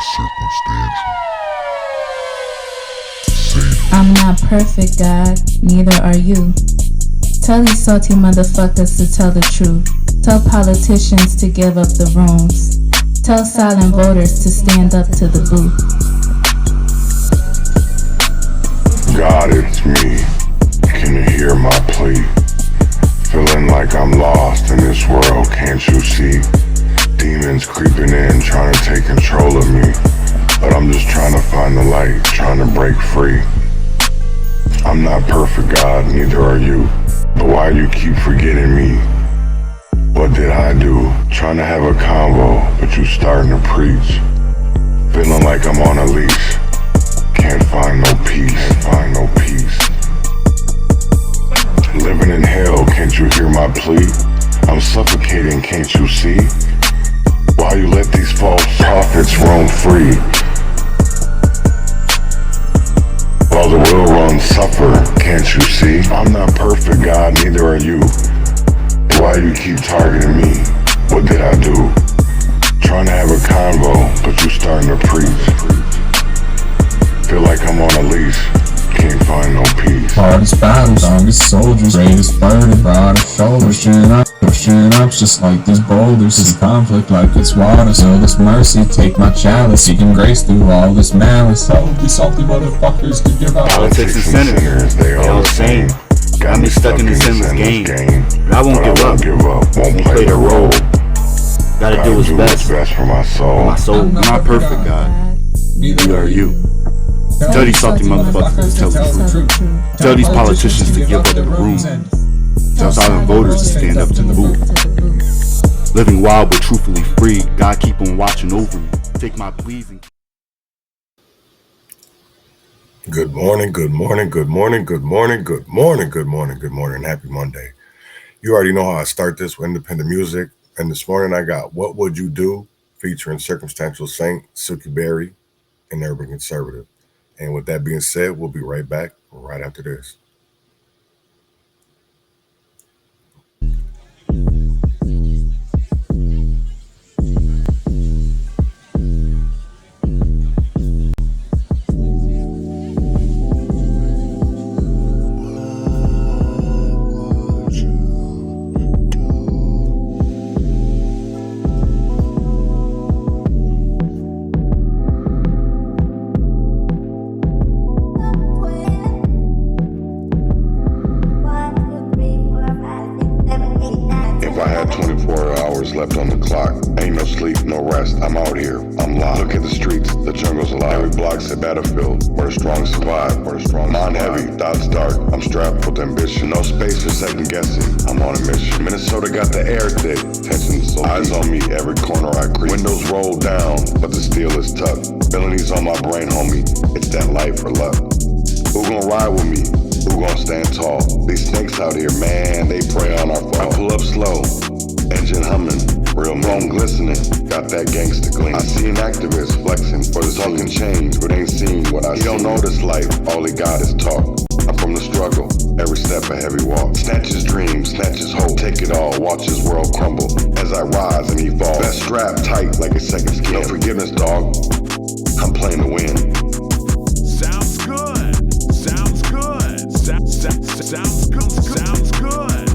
circumstantial. I'm not perfect, God, neither are you. Tell these salty motherfuckers to tell the truth. Tell politicians to give up the rooms. Tell silent voters to stand up to the booth. God, it's me. Can you hear my plea? Feeling like I'm lost in this world, can't you see? Demons creeping in, trying to take control of me. But I'm just trying to find the light, trying to break free. I'm not perfect, God, neither are you. But why do you keep forgetting me? What did I do? Trying to have a convo, but you starting to preach. Feeling like I'm on a leash. Can't find no peace, can't find no peace. Living in hell, can't you hear my plea? I'm suffocating, can't you see? Why you let these false prophets roam free? While the well-run suffer, can't you see? I'm not perfect, God, neither are you. Why you keep targeting me? What did I do? Trying to have a convo, but you starting to preach. Feel like I'm on a leash, can't find no peace. Hardest battles, strongest soldiers, greatest burden, broadest shoulders, pushing up just like these boulders. See conflict like it's water, so this mercy, take my chalice, seeking grace through all this malice. All of these salty motherfuckers could give out. Politics and sinners, they all the same. Got me stuck in this endless game. But I won't give up, won't play the role. Gotta do what's best for my soul. I'm not perfect, God, neither are you. Tell these salty motherfuckers to tell the truth. Tell these politicians to give up the room. Tell silent voters to stand up to the booth. Living wild but truthfully free. God keep on watching over me. Take my pleas and Good morning, good morning, good morning, good morning, good morning, good morning, good morning. Happy Monday. You already know how I start this with independent music. And this morning I got What Would You Do? Featuring Circumstantial Saint, Silky Berry, and Urban Conservative. And with that being said, we'll be right back right after this. Left on the clock. Ain't no sleep, no rest. I'm out here. I'm live. Look at the streets. The jungle's alive. Every block's a battlefield where the strong survive. Mind heavy, thoughts dark. I'm strapped with ambition. No space for second guessing. I'm on a mission. Minnesota got the air thick. Tension so eyes on me. Every corner I creep. Windows roll down, but the steel is tough. Felonies on my brain, homie. It's that life or luck. Who gon' ride with me? Who gon' stand tall? These snakes out here, man, they prey on our fall. I pull up slow. Engine humming, real moan glistening, got that gangsta gleam. I see an activist flexing for the talking change, but ain't seen what I see. He don't know this life, all he got is talk. I'm from the struggle, every step a heavy walk. Snatch his dreams, snatch his hope, take it all, watch his world crumble. As I rise and he falls, best strap tight like a second skin. No forgiveness, dog, I'm playing to win. Sounds good, sounds good, sounds good, sounds good.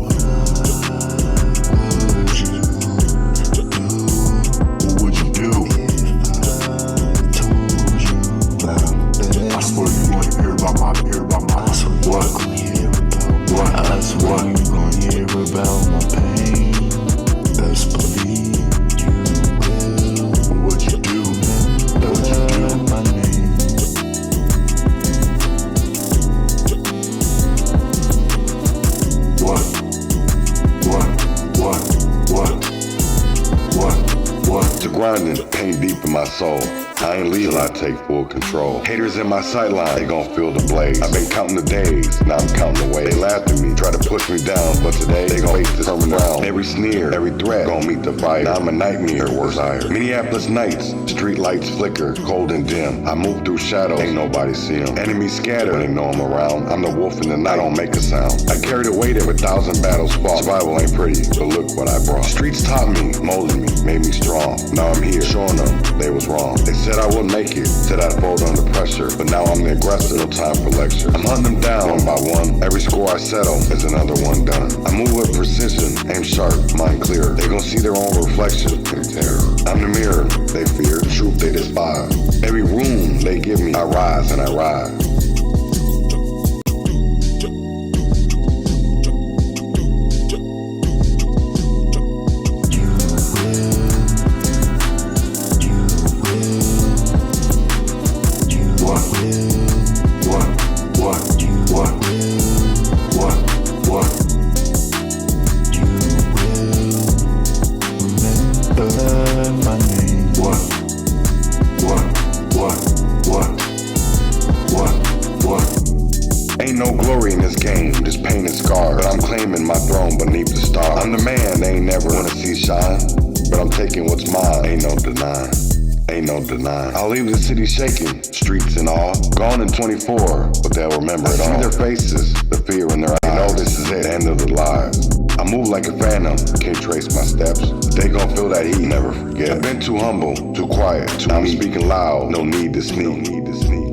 What you gon' hear about my pain? Best believe you will. What you do? What you do? My name. What? To grinding, pain deep in my soul. I ain't leave till I take full control. Haters in my sideline, they gon' feel the blaze. I've been counting the days, now I'm counting the ways. They laughed at me, try to push me down, but today they gon' face this permanent round. Every sneer, every threat, gon' meet the fire. Now I'm a nightmare, worse desire. Minneapolis nights, street lights flicker, cold and dim. I move through shadows, ain't nobody see 'em. Enemies scatter, they know I'm around. I'm the wolf in the night, I don't make a sound. I carry the weight of 1,000 battles fought. Survival ain't pretty, but look what I brought. Streets taught me, molded me, made me strong. Now I'm here, showing them they was wrong. They said I wouldn't make it, said I'd fold under pressure, but now I'm the aggressor, no time for lecture. I'm hunting them down one by one. Every score I settle is another one done. I move with precision, aim sharp, mind clear. They gon' see their own reflection in terror. I'm the mirror they fear, the truth they despise. Every room they give me, I rise and I rise. Ain't no glory in this game, just pain and scars. But I'm claiming my throne beneath the stars. I'm the man they ain't never wanna see shine, but I'm taking what's mine. Ain't no denying, ain't no denying. I'll leave the city shaking, streets in awe. Gone in 24, but they'll remember it all. See their faces, the fear in their eyes. They know this is it, the end of their lives. I move like a phantom, can't trace my steps. They gon' feel that heat, never forget. I've been too humble, too quiet, too I'm speaking loud, no need to sneak.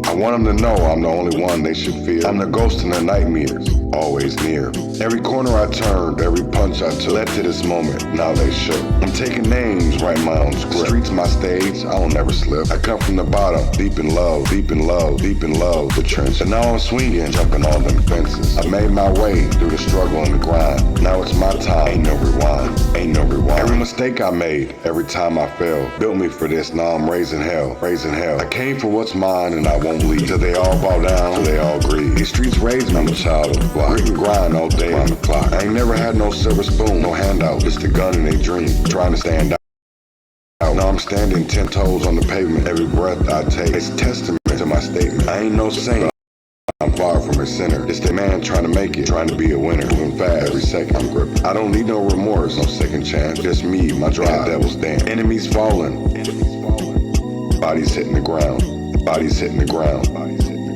I want them to know I'm the only one they should fear. I'm the ghost in their nightmares, always near. Every corner I turned, every punch I took led to this moment, now they shook. I'm taking names, writing my own script. Streets my stage, I don't never slip. I come from the bottom, deep in love, deep in love, deep in love, the trench. And now I'm swinging, jumping all them fences. I made my way through the struggle and the grind. Now it's my time, ain't no rewind, ain't no rewind. Every mistake I made, every time I fell, built me for this, now I'm raising hell, raising hell. I came for what's mine and I won't leave. Till they all bow down, till they all grieve. These streets raised me, I'm a child of the block. Grit and grind all day on the clock. I ain't never had no silver spoon, no handout. Just a gun in a dream, trying to stand out. Now I'm standing 10 toes on the pavement. Every breath I take, it's testament to my statement. I ain't no saint, I'm far from a sinner. Just a man trying to make it, trying to be a winner. Moving fast, every second I'm gripping. I don't need no remorse, no second chance. Just me, my drive, devil's dance. Enemies falling, bodies hitting the ground. Bodies hitting the ground,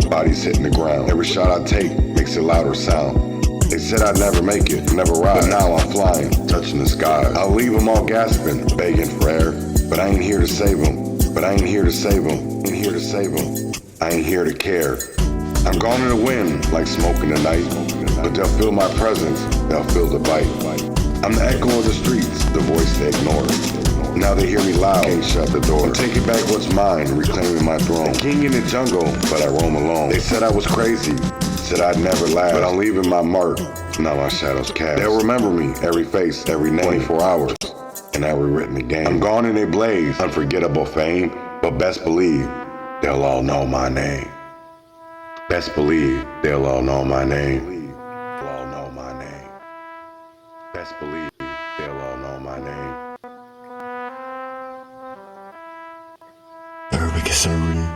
bodies hitting the ground. Every shot I take makes a louder sound. They said I'd never make it, never rise. But now I'm flying, touching the sky. I'll leave them all gasping, begging for air. But I ain't here to save them. But I ain't here to save them. Ain't here to save them. I ain't here to care. I'm gone in the wind, like smoke in the night. But they'll feel my presence, they'll feel the bite. I'm the echo of the streets, the voice they ignore. Now they hear me loud, can't shut the door. I'm taking back what's mine, reclaiming my throne. King in the jungle, but I roam alone. They said I was crazy, said I'd never last. But I'm leaving my mark, now my shadows cast. They'll remember me, every face, every name. 24 hours, and I rewritten the game. I'm gone in a blaze, unforgettable fame. But best believe, they'll all know my name. Best believe, they'll all know my name. They'll all know my name. Best believe, they'll all know my name. Urban conservative,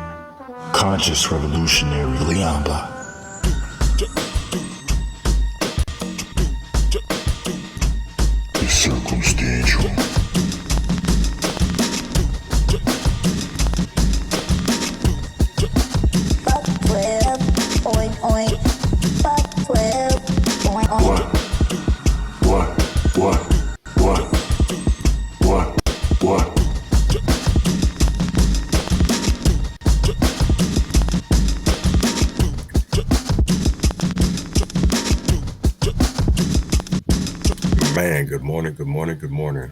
conscious revolutionary, Leon Block. The circumstantial. Fuck 12, oink oink. Fuck 12, oink oink. What? Man, good morning.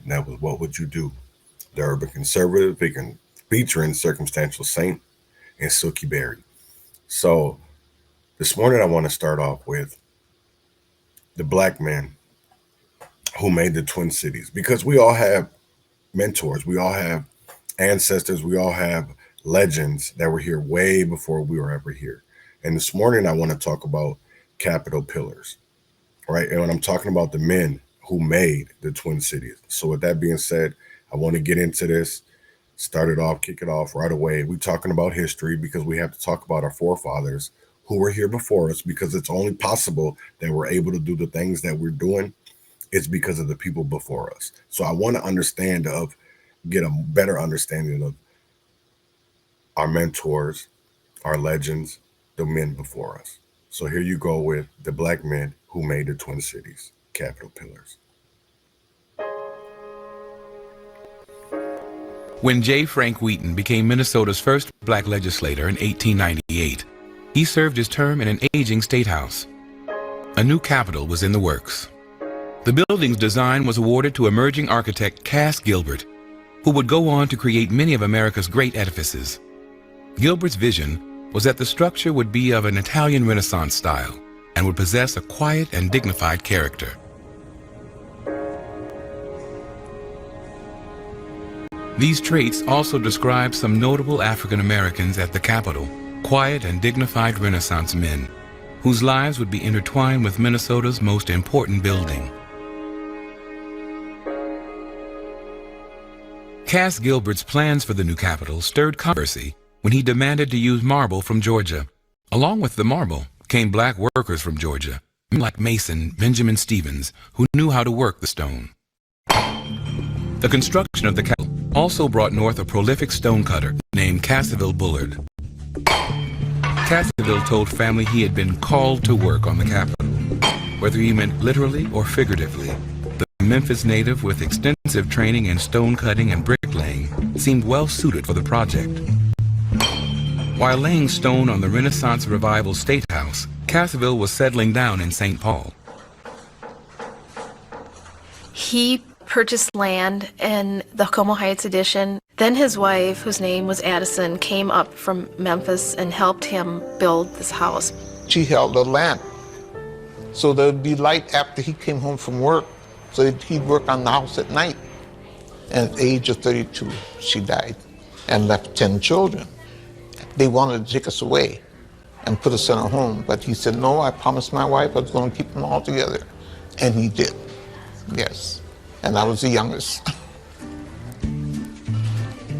That was What Would You Do? The Urban Conservative, featuring Circumstantial Saint and Silky Berry. So this morning I want to start off with the black man who made the Twin Cities, because we all have mentors, we all have ancestors, we all have legends that were here way before we were ever here. And this morning I want to talk about capital pillars, right? And when I'm talking about the men who made the Twin Cities. So with that being said, I want to get into this, kick it off right away. We're talking about history because we have to talk about our forefathers who were here before us, because it's only possible that we're able to do the things that we're doing. It's because of the people before us. So I want to get a better understanding of our mentors, our legends, the men before us. So here you go with the black men who made the Twin Cities, capital pillars. When J. Frank Wheaton became Minnesota's first black legislator in 1898, he served his term in an aging state house. A new capitol was in the works. The building's design was awarded to emerging architect Cass Gilbert, who would go on to create many of America's great edifices. Gilbert's vision was that the structure would be of an Italian Renaissance style and would possess a quiet and dignified character. These traits also describe some notable African Americans at the Capitol, quiet and dignified Renaissance men, whose lives would be intertwined with Minnesota's most important building. Cass Gilbert's plans for the new Capitol stirred controversy when he demanded to use marble from Georgia. Along with the marble came black workers from Georgia, like mason Benjamin Stevens, who knew how to work the stone. The construction of the Capitol also brought north a prolific stonecutter named Cassaville Bullard. Cassaville told family he had been called to work on the Capitol. Whether he meant literally or figuratively, the Memphis native with extensive training in stone cutting and bricklaying seemed well suited for the project. While laying stone on the Renaissance Revival State House, Cassaville was settling down in St. Paul. He purchased land in the Como Heights addition. Then his wife, whose name was Addison, came up from Memphis and helped him build this house. She held a lamp so there'd be light after he came home from work, so that he'd work on the house at night. And at the age of 32, she died and left 10 children. They wanted to take us away and put us in a home, but he said, no, I promised my wife I was going to keep them all together. And he did, yes. And I was the youngest.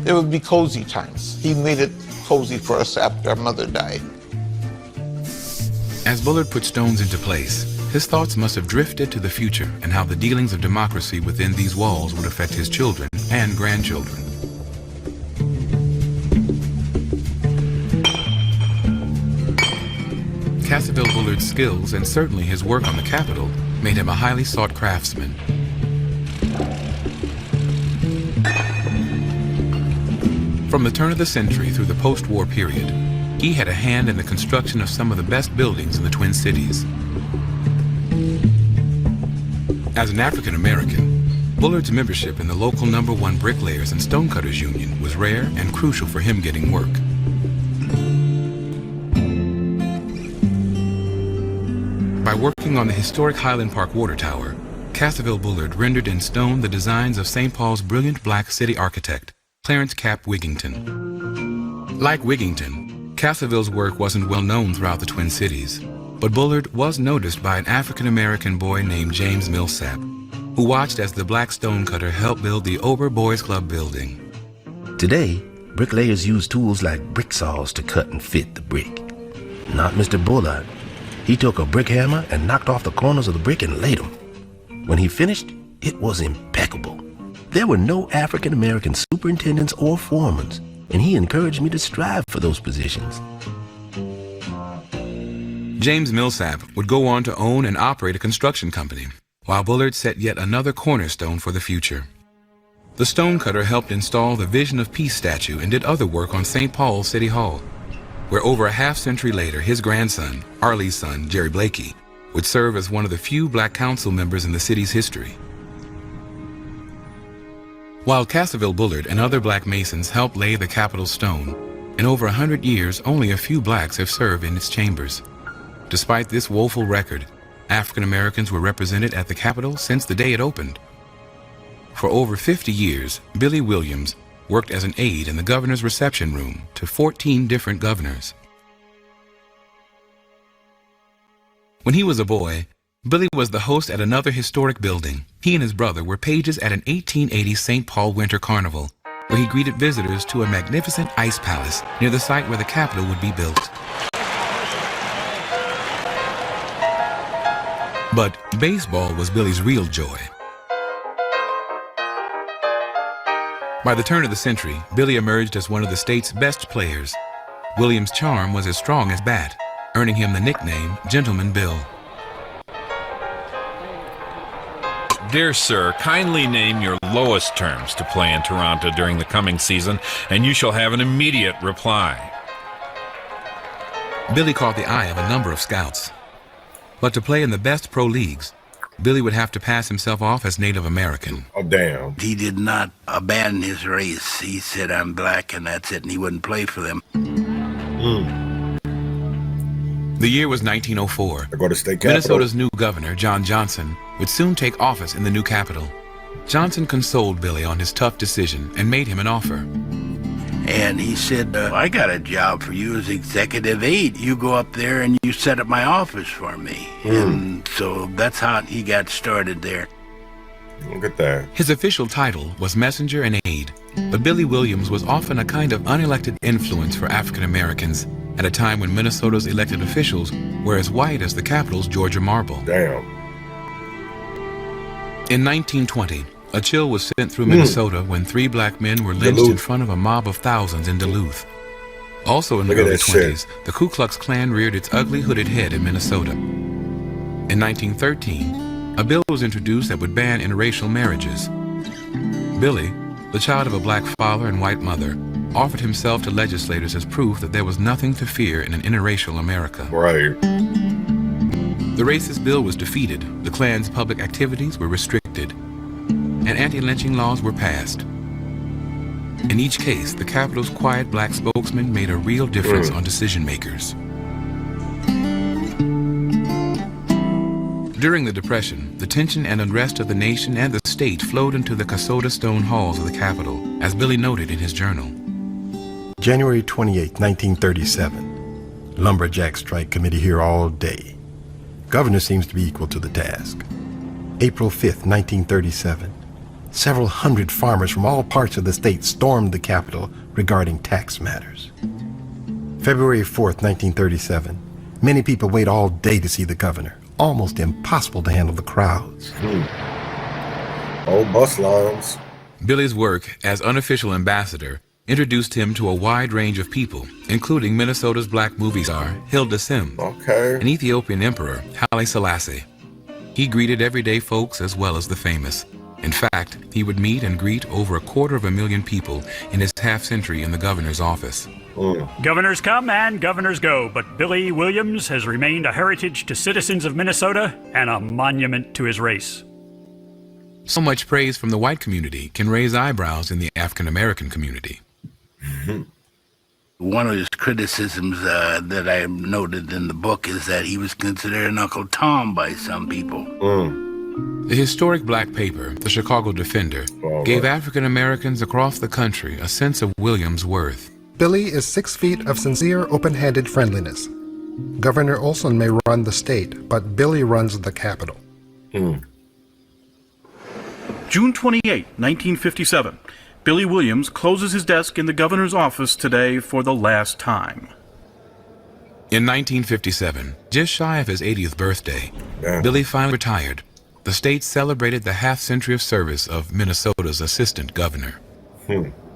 It would be cozy times. He made it cozy for us after our mother died. As Bullard put stones into place, his thoughts must have drifted to the future and how the dealings of democracy within these walls would affect his children and grandchildren. Cassaville Bullard's skills and certainly his work on the Capitol made him a highly sought craftsman. From the turn of the century through the post-war period, he had a hand in the construction of some of the best buildings in the Twin Cities. As an African American, Bullard's membership in the local #1 Bricklayers and Stonecutters Union was rare and crucial for him getting work. By working on the historic Highland Park Water Tower, Cassaville Bullard rendered in stone the designs of St. Paul's brilliant black city architect, Clarence Cap Wigington. Like Wigington, Cassaville's work wasn't well known throughout the Twin Cities, but Bullard was noticed by an African-American boy named James Millsap, who watched as the black stonecutter helped build the Ober Boys Club building. Today, bricklayers use tools like brick saws to cut and fit the brick. Not Mr. Bullard. He took a brick hammer and knocked off the corners of the brick and laid them. When he finished, it was impeccable. There were no African-American superintendents or foremen, and he encouraged me to strive for those positions. James Millsap would go on to own and operate a construction company, while Bullard set yet another cornerstone for the future. The stonecutter helped install the Vision of Peace statue and did other work on St. Paul City Hall, where over a half-century later, his grandson, Arlie's son, Jerry Blakey, would serve as one of the few black council members in the city's history. While Cassaville Bullard and other black masons helped lay the Capitol stone, in over 100 years, only a few blacks have served in its chambers. Despite this woeful record, African Americans were represented at the Capitol since the day it opened. For over 50 years, Billy Williams worked as an aide in the governor's reception room to 14 different governors. When he was a boy, Billy was the host at another historic building. He and his brother were pages at an 1880 St. Paul Winter Carnival, where he greeted visitors to a magnificent ice palace near the site where the Capitol would be built. But baseball was Billy's real joy. By the turn of the century, Billy emerged as one of the state's best players. Williams' charm was as strong as bat, earning him the nickname Gentleman Bill. Dear sir, kindly name your lowest terms to play in Toronto during the coming season, and you shall have an immediate reply. Billy caught the eye of a number of scouts. But to play in the best pro leagues, Billy would have to pass himself off as Native American. Oh, damn. He did not abandon his race. He said, I'm black, and that's it, and he wouldn't play for them. The year was 1904. I go to state capital. Minnesota's new governor, John Johnson, would soon take office in the new capital. Johnson consoled Billy on his tough decision and made him an offer. And he said, I got a job for you as executive aide. You go up there and you set up my office for me. And so that's how he got started there. Look at that. His official title was messenger and aide, but Billy Williams was often a kind of unelected influence for African Americans at a time when Minnesota's elected officials were as white as the capital's Georgia marble. Damn. In 1920, a chill was sent through Minnesota when 3 black men were lynched in front of a mob of thousands in Duluth. Also in the early 20s, the Ku Klux Klan reared its ugly hooded head in Minnesota. In 1913, a bill was introduced that would ban interracial marriages. Billy, the child of a black father and white mother, offered himself to legislators as proof that there was nothing to fear in an interracial America. Right. The racist bill was defeated, the Klan's public activities were restricted, and anti-lynching laws were passed. In each case, the capital's quiet black spokesman made a real difference on decision makers. During the Depression, the tension and unrest of the nation and the state flowed into the Kasota stone halls of the Capitol, as Billy noted in his journal. January 28, 1937. Lumberjack strike committee here all day. Governor seems to be equal to the task. April 5th, 1937. Several hundred farmers from all parts of the state stormed the Capitol regarding tax matters. February 4th, 1937. Many people wait all day to see the governor. Almost impossible to handle the crowds. Old bus lines. Billy's work as unofficial ambassador introduced him to a wide range of people, including Minnesota's black movie star Hilda Sim, an Ethiopian emperor, Haile Selassie. He greeted everyday folks as well as the famous. In fact, he would meet and greet over 250,000 people in his half-century in the governor's office. Governors come and governors go, but Billy Williams has remained a heritage to citizens of Minnesota and a monument to his race. So much praise from the white community can raise eyebrows in the African-American community. One of his criticisms that I noted in the book is that he was considered an Uncle Tom by some people. The historic black paper, the Chicago Defender, gave African Americans across the country a sense of Williams' worth. Billy is 6 feet of sincere, open-handed friendliness. Governor Olson may run the state, but Billy runs the Capitol. June 28, 1957. Billy Williams closes his desk in the governor's office today for the last time. In 1957, just shy of his 80th birthday, Billy finally retired. The state celebrated the half-century of service of Minnesota's assistant governor.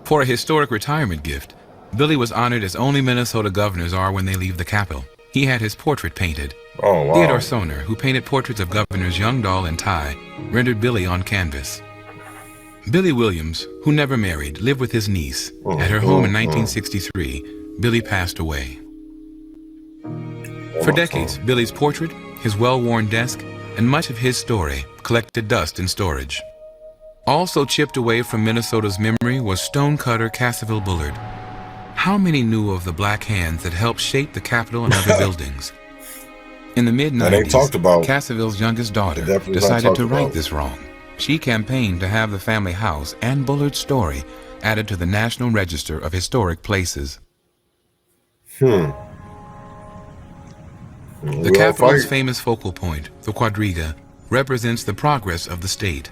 For a historic retirement gift, Billy was honored as only Minnesota governors are when they leave the Capitol. He had his portrait painted. Theodore Soner, who painted portraits of Governors Youngdahl and Tye, rendered Billy on canvas. Billy Williams, who never married, lived with his niece. At her home in 1963, Billy passed away. For decades, Billy's portrait, his well-worn desk, and much of his story collected dust in storage. Also chipped away from Minnesota's memory was stonecutter Cassaville Bullard. How many knew of the black hands that helped shape the Capitol and other buildings? In the mid-90s, Cassaville's youngest daughter decided to right this wrong. She campaigned to have the family house and Bullard's story added to the National Register of Historic Places. The Capitol's famous focal point, the quadriga, represents the progress of the state.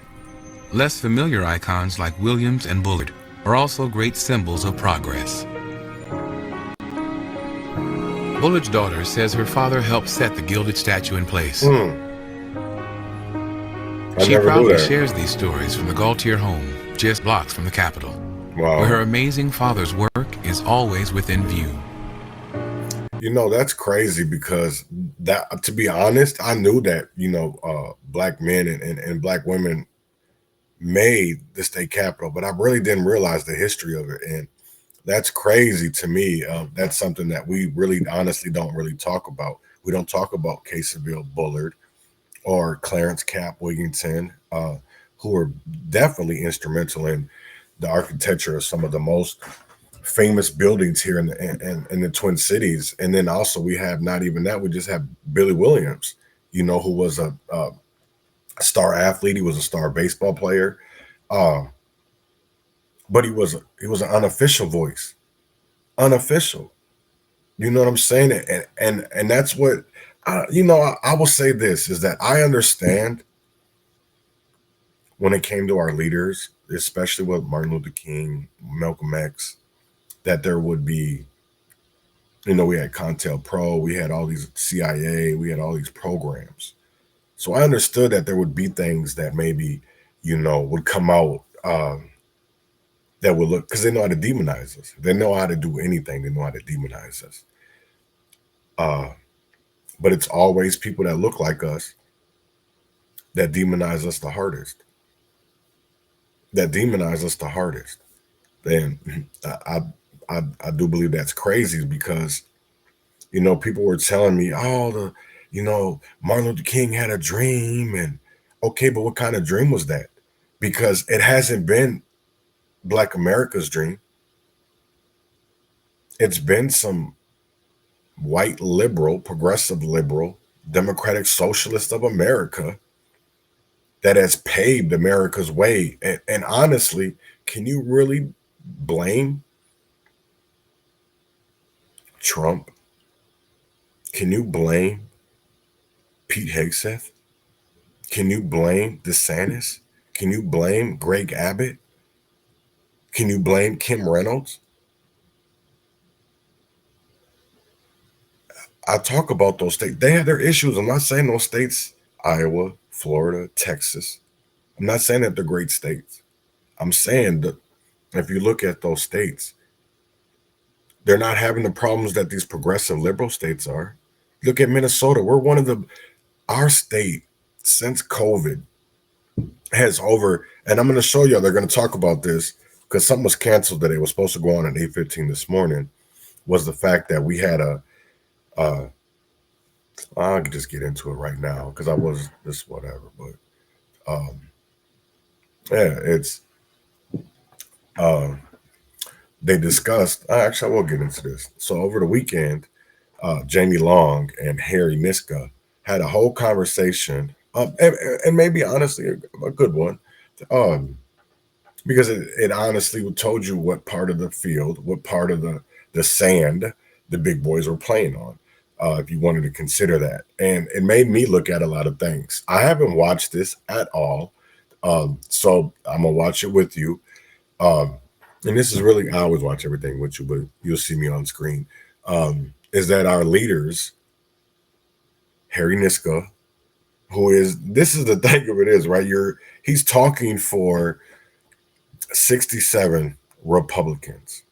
Less familiar icons like Williams and Bullard are also great symbols of progress. Bullard's daughter says her father helped set the gilded statue in place. She proudly shares these stories from the Gaultier home, just blocks from the Capitol, where her amazing father's work is always within view. You know, that's crazy because that, to be honest, I knew that, you know, black men and black women made the state capitol, but I really didn't realize the history of it. And that's crazy to me. That's something that we really honestly don't really talk about. We don't talk about Caseyville Bullard or Clarence Cap Wigington, who are definitely instrumental in the architecture of some of the most famous buildings here in the Twin Cities. And then also we have not even that, we just have Billy Williams, you know, who was a star athlete. He was a star baseball player, but he was an unofficial voice, unofficial. You know what I'm saying? And that's what I will say this is that I understand when it came to our leaders, especially with Martin Luther King, Malcolm X, that there would be, we had Contel Pro, we had all these CIA, we had all these programs. So I understood that there would be things that maybe, would come out that would look, because they know how to demonize us. They know how to do anything. They know how to demonize us. But it's always people that look like us that demonize us the hardest. Then I do believe that's crazy because, people were telling me, Martin Luther King had a dream. And okay, but what kind of dream was that? Because it hasn't been Black America's dream. It's been some white liberal, progressive liberal, democratic socialist of America that has paved America's way. And honestly, can you really blame Trump? Can you blame Pete Hegseth? Can you blame DeSantis? Can you blame Greg Abbott? Can you blame Kim Reynolds? I talk about those states. They have their issues. I'm not saying those states, Iowa, Florida, Texas. I'm not saying that they're great states. I'm saying that if you look at those states, they're not having the problems that these progressive liberal states are. Look at Minnesota. We're our state since COVID has over, and I'm going to show you, they're going to talk about this because something was canceled today. It was supposed to go on at 8:15 this morning, was the fact that we had I could just get into it right now because I was just whatever, but it's they discussed, actually I will get into this. So over the weekend, Jamie Long and Harry Niska had a whole conversation, and maybe honestly a good one, because it honestly told you what part of the field, what part of the sand the big boys were playing on, if you wanted to consider that. And it made me look at a lot of things. I haven't watched this at all, so I'm gonna watch it with you. And this is really, I always watch everything with you, but you'll see me on screen, is that our leaders, Harry Niska, this is the thing of it is, right? He's talking for 67 Republicans,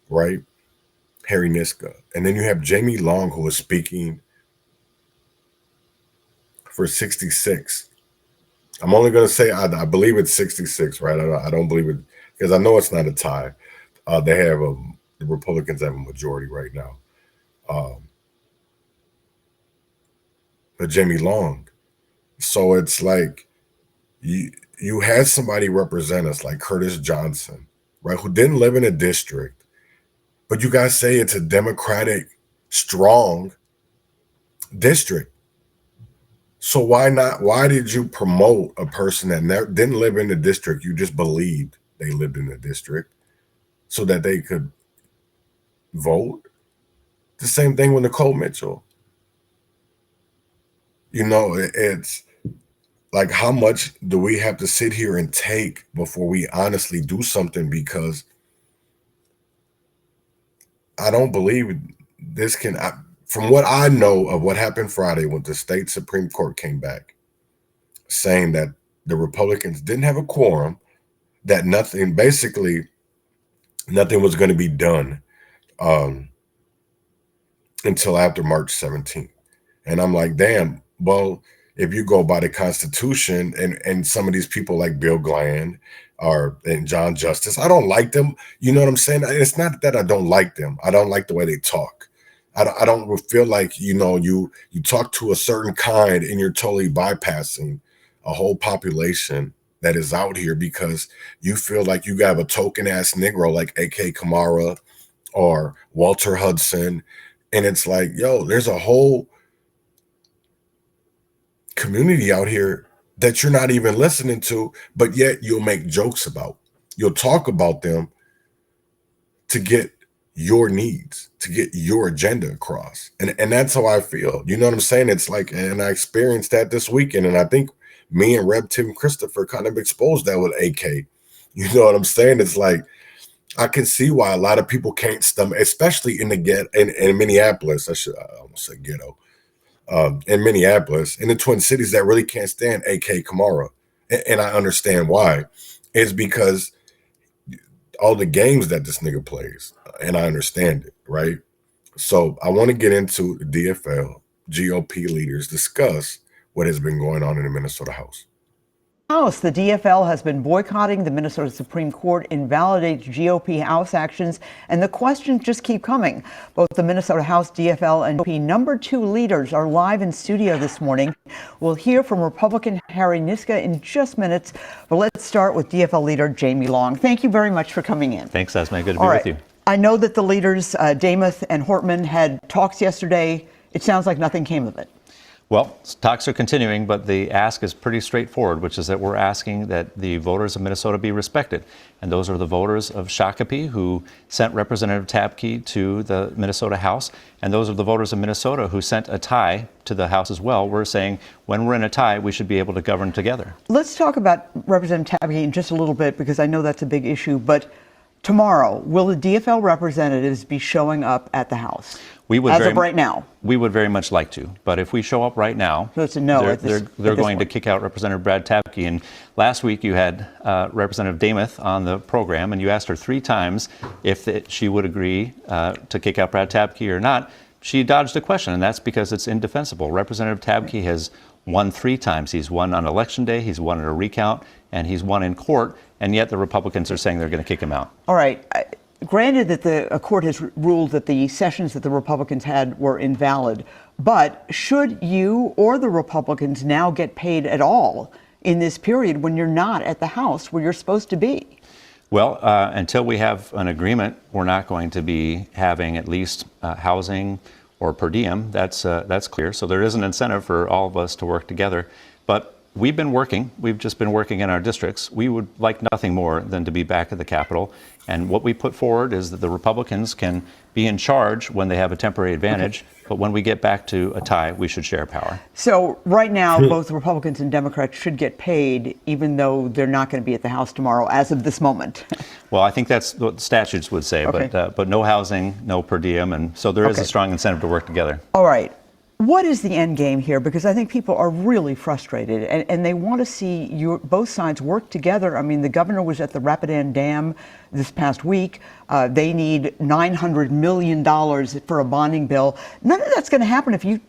right? Harry Niska. And then you have Jamie Long, who is speaking for 66. I'm only going to say, I believe it's 66, right? I don't believe it, because I know it's not a tie. They have the Republicans have a majority right now. But Jamie Long. So it's like you had somebody represent us like Curtis Johnson, right? Who didn't live in a district, but you guys say it's a Democratic, strong district. So why not? Why did you promote a person that didn't live in the district? You just believed they lived in the district so that they could vote. The same thing with Nicole Mitchell. It's like, how much do we have to sit here and take before we honestly do something? Because I don't believe this from what I know of what happened Friday when the state Supreme Court came back saying that the Republicans didn't have a quorum, that basically nothing was going to be done until after March 17th. And I'm like, damn, well, if you go by the Constitution and some of these people like Bill Glenn and John Justice, I don't like them. You know what I'm saying? It's not that I don't like them. I don't like the way they talk. I don't feel like, you talk to a certain kind and you're totally bypassing a whole population that is out here because you feel like you got a token ass Negro like A.K. Kamara or Walter Hudson. And it's like, yo, there's a whole community out here that you're not even listening to, but yet you'll make jokes about. You'll talk about them to get your needs, to get your agenda across. And that's how I feel. You know what I'm saying? It's like, and I experienced that this weekend. And I think me and Reb Tim Christopher kind of exposed that with AK. You know what I'm saying? It's like, I can see why a lot of people can't stomach, especially in Minneapolis. I almost said ghetto. In Minneapolis, in the Twin Cities, that really can't stand A.K. Kamara. And I understand why. It's because all the games that this nigga plays, and I understand it, right? So I want to get into the DFL, GOP leaders discuss what has been going on in the Minnesota House. The DFL has been boycotting the Minnesota Supreme Court, invalidates GOP House actions, and the questions just keep coming. Both the Minnesota House, DFL, and GOP number 2 leaders are live in studio this morning. We'll hear from Republican Harry Niska in just minutes, but let's start with DFL leader Jamie Long. Thank you very much for coming in. Thanks, Esme. Good to be with you. I know that the leaders, Demuth and Hortman, had talks yesterday. It sounds like nothing came of it. Well, talks are continuing, but the ask is pretty straightforward, which is that we're asking that the voters of Minnesota be respected. And those are the voters of Shakopee who sent Representative Tabke to the Minnesota House. And those are the voters of Minnesota who sent a tie to the House as well. We're saying when we're in a tie, we should be able to govern together. Let's talk about Representative Tabke in just a little bit, because I know that's a big issue. But tomorrow, will the DFL representatives be showing up at the House? We would as of right now. We would very much like to, but if we show up right now, so it's a no. They're going to kick out Representative Brad Tabke. And last week you had Representative Demuth on the program, and you asked her 3 times if she would agree to kick out Brad Tabke or not. She dodged the question, and that's because it's indefensible. Representative Tabke has won 3 times. He's won on Election Day, he's won at a recount, and he's won in court, and yet the Republicans are saying they're going to kick him out. All right. Granted that the court has ruled that the sessions that the Republicans had were invalid, but should you or the Republicans now get paid at all in this period when you're not at the House where you're supposed to be? Well, until we have an agreement, we're not going to be having at least housing or per diem. That's clear. So there is an incentive for all of us to work together. But we've been working. We've just been working in our districts. We would like nothing more than to be back at the Capitol. And what we put forward is that the Republicans can be in charge when they have a temporary advantage, but when we get back to a tie, we should share power. So right now, both Republicans and Democrats should get paid, even though they're not going to be at the House tomorrow, as of this moment. Well, I think that's what the statutes would say, but no housing, no per diem, and so there is a strong incentive to work together. All right. What is the end game here? Because I think people are really frustrated, and they want to see both sides work together. I mean, the governor was at the Rapidan Dam this past week. They need $900 million for a bonding bill. None of that's going to happen if you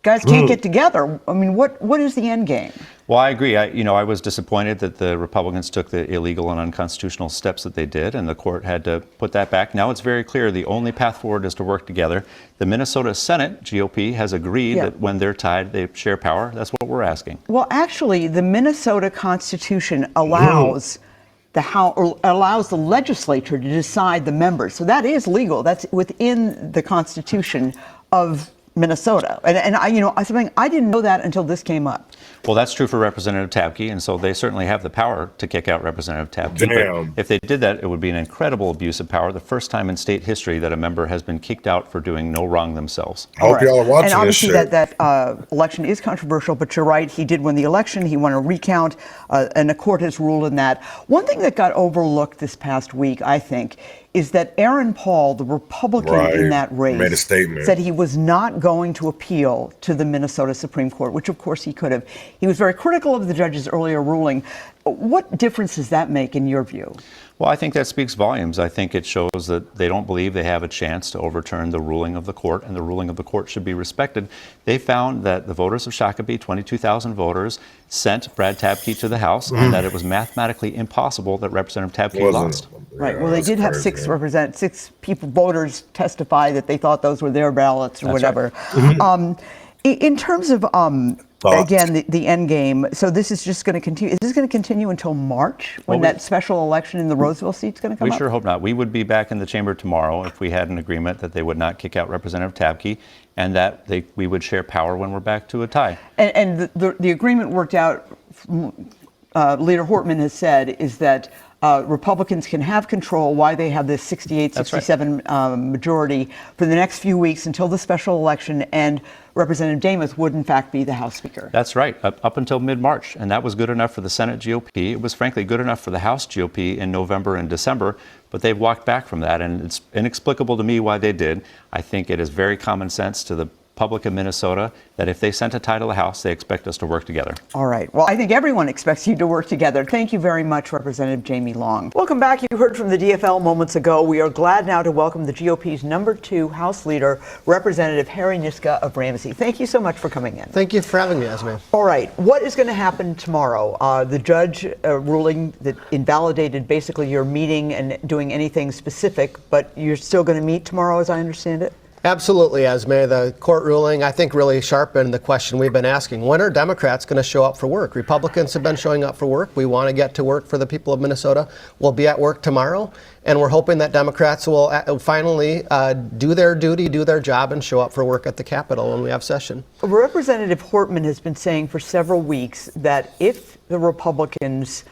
guys can't get together. I mean, what is the end game? Well, I agree. I was disappointed that the Republicans took the illegal and unconstitutional steps that they did, and the court had to put that back. Now it's very clear the only path forward is to work together. The Minnesota Senate, GOP, has agreed that when they're tied, they share power. That's what we're asking. Well, actually, the Minnesota Constitution allows the House, or allows the legislature to decide the members. So that is legal. That's within the Constitution of Minnesota. And I didn't know that until this came up. Well, that's true for Representative Tabke, and so they certainly have the power to kick out Representative Tabke. Damn. But if they did that, it would be an incredible abuse of power, the first time in state history that a member has been kicked out for doing no wrong themselves. I hope y'all are watching. And obviously that election is controversial, but you're right, he did win the election, he won a recount, and the court has ruled in that. One thing that got overlooked this past week, I think, is that Aaron Paul, the Republican in that race, made a statement, said he was not going to appeal to the Minnesota Supreme Court, which of course he could have. He was very critical of the judge's earlier ruling. What difference does that make in your view? Well, I think that speaks volumes. I think it shows that they don't believe they have a chance to overturn the ruling of the court, and the ruling of the court should be respected. They found that the voters of Shakopee, 22,000 voters, sent Brad Tabke to the House, and that it was mathematically impossible that Representative Tabke lost. Right. Well, they did have six people, voters, testify that they thought those were their ballots or That's whatever. right. In terms of again, the end game. So this is just going to continue. Is this going to continue until March when that special election in the Roseville seat's going to come We up? sure hope not. We would be back in the chamber tomorrow if we had an agreement that they would not kick out Representative Tabke, and that we would share power when we're back to a tie. And the agreement worked out, Leader Hortman has said, is that Republicans can have control while they have this 68, 67 majority for the next few weeks until the special election, and Representative Demuth would in fact be the House Speaker. That's right, up until mid-March, and that was good enough for the Senate GOP. It was frankly good enough for the House GOP in November and December, but they've walked back from that, and it's inexplicable to me why they did. I think it is very common sense to the public of Minnesota that if they sent a tie to the House, they expect us to work together. All right. Well, I think everyone expects you to work together. Thank you very much, Representative Jamie Long. Welcome back. You heard from the DFL moments ago. We are glad now to welcome the GOP's #2 House Leader, Representative Harry Niska of Ramsey. Thank you so much for coming in. Thank you for having me, Esme. All right. What is going to happen tomorrow? The judge ruling that invalidated basically your meeting and doing anything specific, but you're still going to meet tomorrow, as I understand it? Absolutely, Esme. The court ruling, I think, really sharpened the question we've been asking. When are Democrats going to show up for work? Republicans have been showing up for work. We want to get to work for the people of Minnesota. We'll be at work tomorrow, and we're hoping that Democrats will finally do their duty, do their job, and show up for work at the Capitol when we have session. Representative Hortman has been saying for several weeks that if the Republicans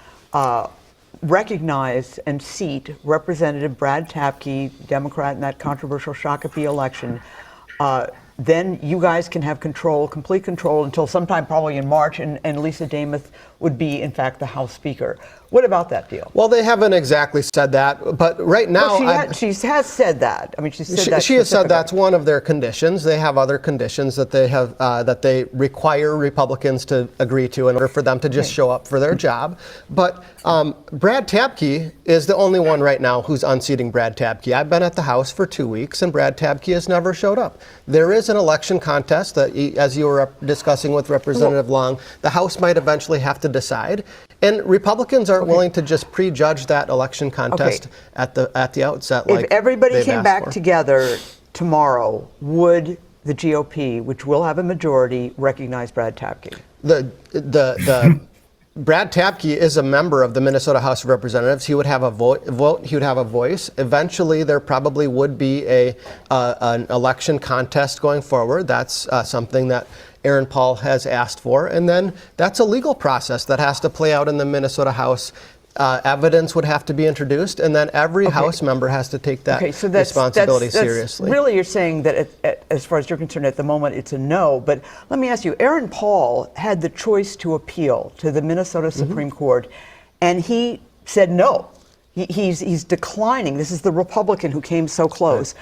recognize and seat Representative Brad Tabke, Democrat, in that controversial Shakopee election, then you guys can have control, complete control, until sometime probably in March, and Lisa Demuth would be, in fact, the House Speaker. What about that deal? Well, they haven't exactly said that, but right now... Well, she has said that. I mean, she said that. She has said that's one of their conditions. They have other conditions that they have that they require Republicans to agree to in order for them to just show up for their job. But Brad Tabke is the only one right now who's unseating Brad Tabke. I've been at the House for 2 weeks, and Brad Tabke has never showed up. There is an election contest that, as you were discussing with Representative Long, the House might eventually have to decide. And Republicans aren't willing to just prejudge that election contest at the outset. If everybody came back together tomorrow, would the GOP, which will have a majority, recognize Brad Tabke? Brad Tabke is a member of the Minnesota House of Representatives. He would have a vote. He would have a voice. Eventually, there probably would be an election contest going forward. That's something that Aaron Paul has asked for. And then that's a legal process that has to play out in the Minnesota House. Evidence would have to be introduced, and then every House member has to take that responsibility seriously. Really, you're saying that as far as you're concerned at the moment, it's a no. But let me ask you, Aaron Paul had the choice to appeal to the Minnesota Supreme Court, and he said no. He's declining. This is the Republican who came so close.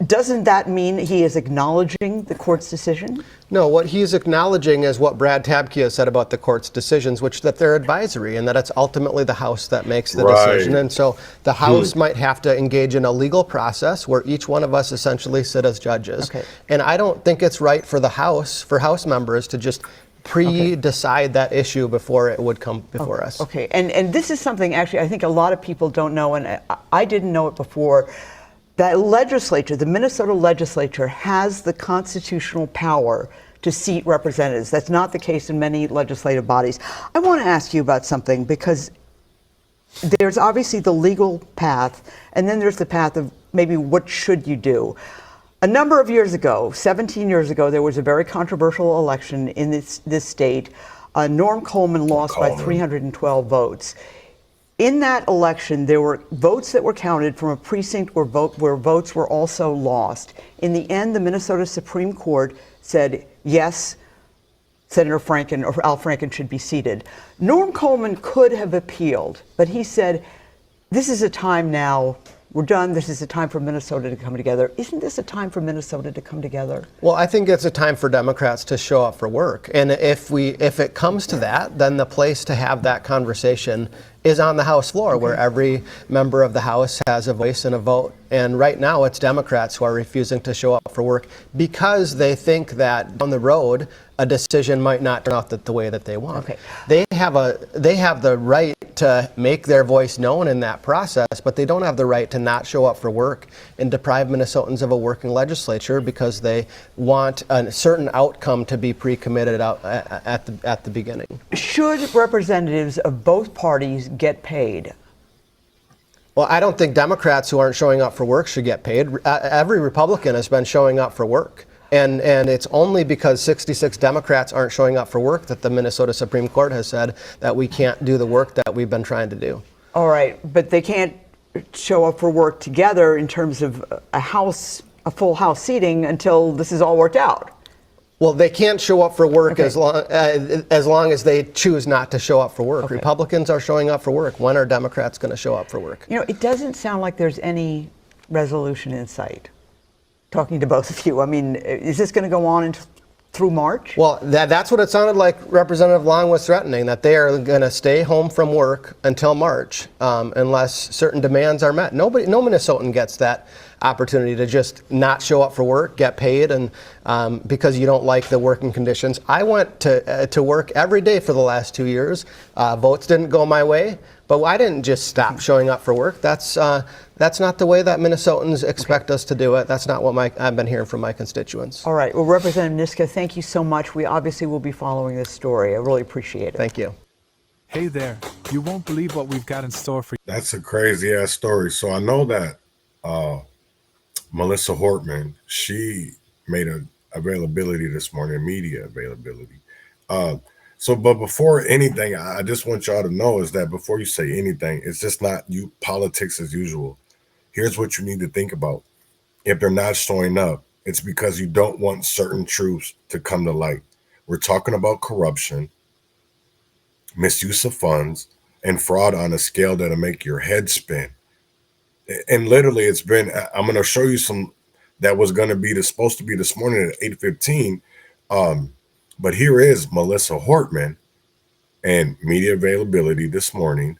Doesn't that mean he is acknowledging the court's decision? No, what he's acknowledging is what Brad Tabke has said about the court's decisions, which that they're advisory and that it's ultimately the House that makes the decision. And so the House might have to engage in a legal process where each one of us essentially sit as judges. And I don't think it's right for the House, for House members to just decide that issue before it would come before us. And this is something actually I think a lot of people don't know, and I didn't know it before. That legislature, the Minnesota legislature, has the constitutional power to seat representatives. That's not the case in many legislative bodies. I want to ask you about something, because there's obviously the legal path, and then there's the path of maybe what should you do. A number of years ago, 17 years ago, there was a very controversial election in this state. Norm Coleman lost by 312 votes. In that election, there were votes that were counted from a precinct where votes were also lost. In the end, the Minnesota Supreme Court said, yes, Senator Franken, or Al Franken, should be seated. Norm Coleman could have appealed, but he said, this is a time now, we're done. This is a time for Minnesota to come together. Isn't this a time for Minnesota to come together? Well, I think it's a time for Democrats to show up for work. And if it comes to that, then the place to have that conversation is on the House floor, where every member of the House has a voice and a vote. And right now, it's Democrats who are refusing to show up for work because they think that down the road, a decision might not turn out the way that they want. Okay. They have the right to make their voice known in that process, but they don't have the right to not show up for work and deprive Minnesotans of a working legislature because they want a certain outcome to be pre-committed out at the beginning. Should representatives of both parties get paid? Well, I don't think Democrats who aren't showing up for work should get paid. Every Republican has been showing up for work. And it's only because 66 Democrats aren't showing up for work that the Minnesota Supreme Court has said that we can't do the work that we've been trying to do. All right, but they can't show up for work together in terms of a full House seating until this is all worked out. Well, they can't show up for work as long as they choose not to show up for work. Okay. Republicans are showing up for work. When are Democrats going to show up for work? You know, it doesn't sound like there's any resolution in sight. Talking to both of you, I mean, is this going to go on through March? Well, that's what it sounded like Representative Long was threatening, that they are going to stay home from work until March unless certain demands are met. No Minnesotan gets that opportunity to just not show up for work, get paid, and because you don't like the working conditions. I went to work every day for the last 2 years. Votes didn't go my way, but I didn't just stop showing up for work. That's not the way that Minnesotans expect us to do it. That's not what I've been hearing from my constituents. All right. Well, Representative Niska, thank you so much. We obviously will be following this story. I really appreciate it. Thank you. Hey there. You won't believe what we've got in store for you. That's a crazy ass story. So I know that Melissa Hortman, she made an availability this morning, a media availability. But before anything, I just want y'all to know is that before you say anything, it's just not you politics as usual. Here's what you need to think about. If they're not showing up, it's because you don't want certain truths to come to light. We're talking about corruption, misuse of funds, and fraud on a scale that'll make your head spin. And literally, it's been, I'm going to show you some that was going to be supposed to be this morning at 8:15. But here is Melissa Hortman and media availability this morning.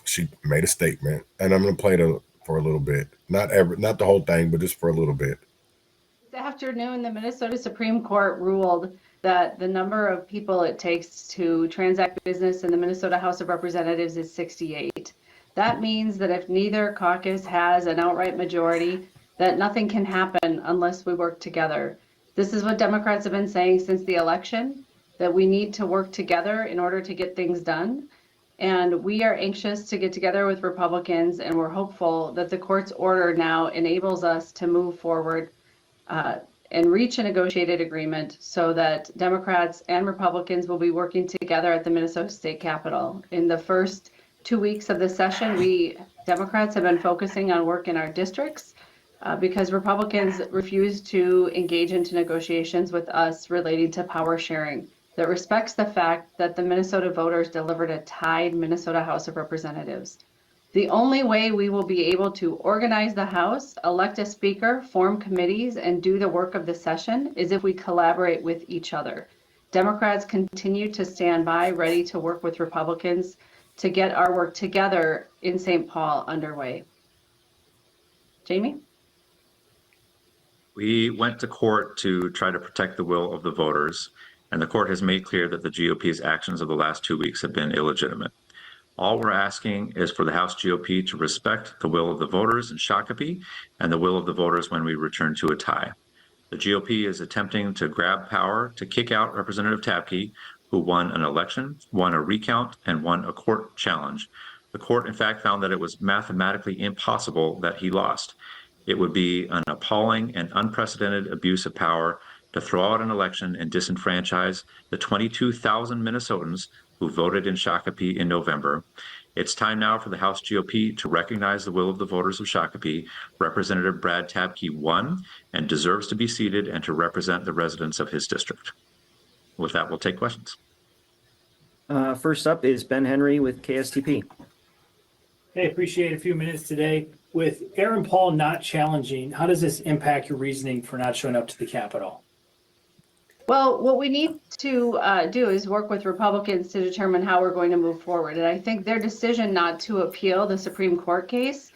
She made a statement, and I'm going to play it for a little bit. Not the whole thing, but just for a little bit. This afternoon, the Minnesota Supreme Court ruled that the number of people it takes to transact business in the Minnesota House of Representatives is 68. That means that if neither caucus has an outright majority, that nothing can happen unless we work together. This is what Democrats have been saying since the election, that we need to work together in order to get things done. And we are anxious to get together with Republicans, and we're hopeful that the court's order now enables us to move forward and reach a negotiated agreement so that Democrats and Republicans will be working together at the Minnesota State Capitol. In the first 2 weeks of the session, Democrats have been focusing on work in our districts because Republicans refuse to engage into negotiations with us relating to power sharing that respects the fact that the Minnesota voters delivered a tied Minnesota House of Representatives. The only way we will be able to organize the House, elect a speaker, form committees, and do the work of the session is if we collaborate with each other. Democrats continue to stand by, ready to work with Republicans to get our work together in St. Paul underway. Jamie? We went to court to try to protect the will of the voters, and the court has made clear that the GOP's actions of the last 2 weeks have been illegitimate. All we're asking is for the House GOP to respect the will of the voters in Shakopee and the will of the voters when we return to a tie. The GOP is attempting to grab power to kick out Representative Tabke, who won an election, won a recount, and won a court challenge. The court, in fact, found that it was mathematically impossible that he lost. It would be an appalling and unprecedented abuse of power to throw out an election and disenfranchise the 22,000 Minnesotans who voted in Shakopee in November. It's time now for the House GOP to recognize the will of the voters of Shakopee. Representative Brad Tabke won and deserves to be seated and to represent the residents of his district. With that, we'll take questions. First up is Ben Henry with KSTP. Hey, appreciate a few minutes today. With Aaron Paul not challenging, how does this impact your reasoning for not showing up to the Capitol? Well, what we need to do is work with Republicans to determine how we're going to move forward. And I think their decision not to appeal the Supreme Court case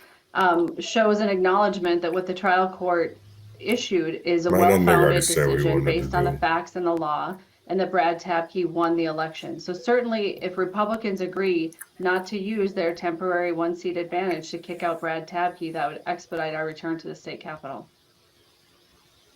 shows an acknowledgement that what the trial court issued is a Man, that nigga already well-founded said what he decision wanted to based on the do. facts and the law, and that Brad Tapke won the election. So certainly, if Republicans agree not to use their temporary one-seat advantage to kick out Brad Tapke, that would expedite our return to the state capitol.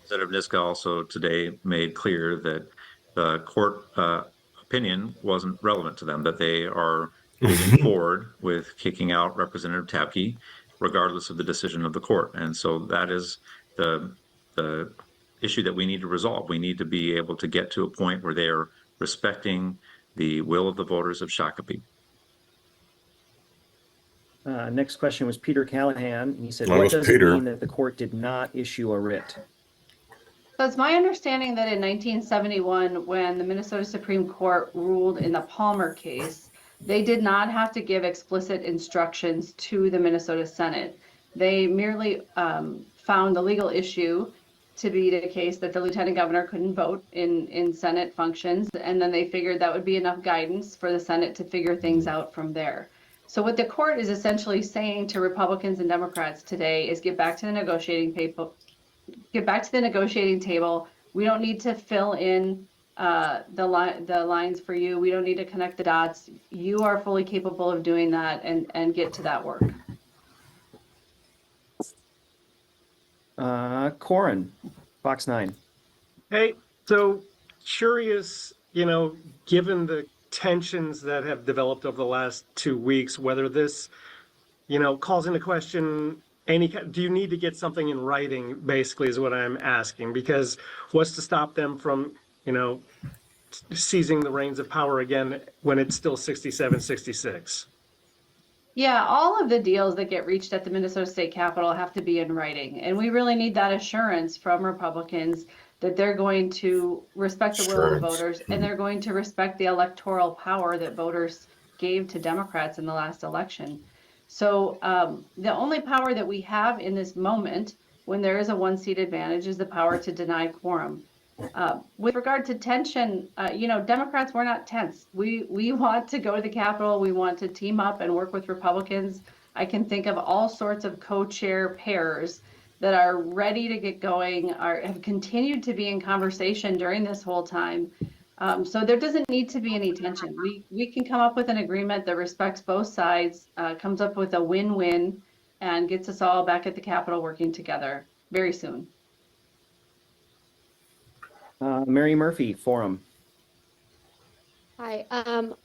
Representative Niska also today made clear that the court opinion wasn't relevant to them, that they are moving forward with kicking out Representative Tapke, regardless of the decision of the court. And so that is the issue that we need to resolve. We need to be able to get to a point where they are respecting the will of the voters of Shakopee. Next question was Peter Callahan. He said, That what was does Peter. it mean that the court did not issue a writ? So it's my understanding that in 1971, when the Minnesota Supreme Court ruled in the Palmer case, they did not have to give explicit instructions to the Minnesota Senate. They merely found the legal issue to be the case that the lieutenant governor couldn't vote in Senate functions, and then they figured that would be enough guidance for the Senate to figure things out from there. So what the court is essentially saying to Republicans and Democrats today is get back to the negotiating table. We don't need to fill in the lines for you. We don't need to connect the dots. You are fully capable of doing that and get to that work. Corin, Fox 9. Hey, so curious, given the tensions that have developed over the last 2 weeks, whether this, calls into question do you need to get something in writing, basically, is what I'm asking, because what's to stop them from, seizing the reins of power again when it's still 67-66? Yeah, all of the deals that get reached at the Minnesota State Capitol have to be in writing. And we really need that assurance from Republicans that they're going to respect the will of the voters and they're going to respect the electoral power that voters gave to Democrats in the last election. So the only power that we have in this moment when there is a one-seat advantage is the power to deny quorum. With regard to tension, Democrats, we're not tense. We want to go to the Capitol. We want to team up and work with Republicans. I can think of all sorts of co-chair pairs that are ready to get going, have continued to be in conversation during this whole time. So there doesn't need to be any tension. We can come up with an agreement that respects both sides, comes up with a win-win, and gets us all back at the Capitol working together very soon. Mary Murphy, Forum. Hi.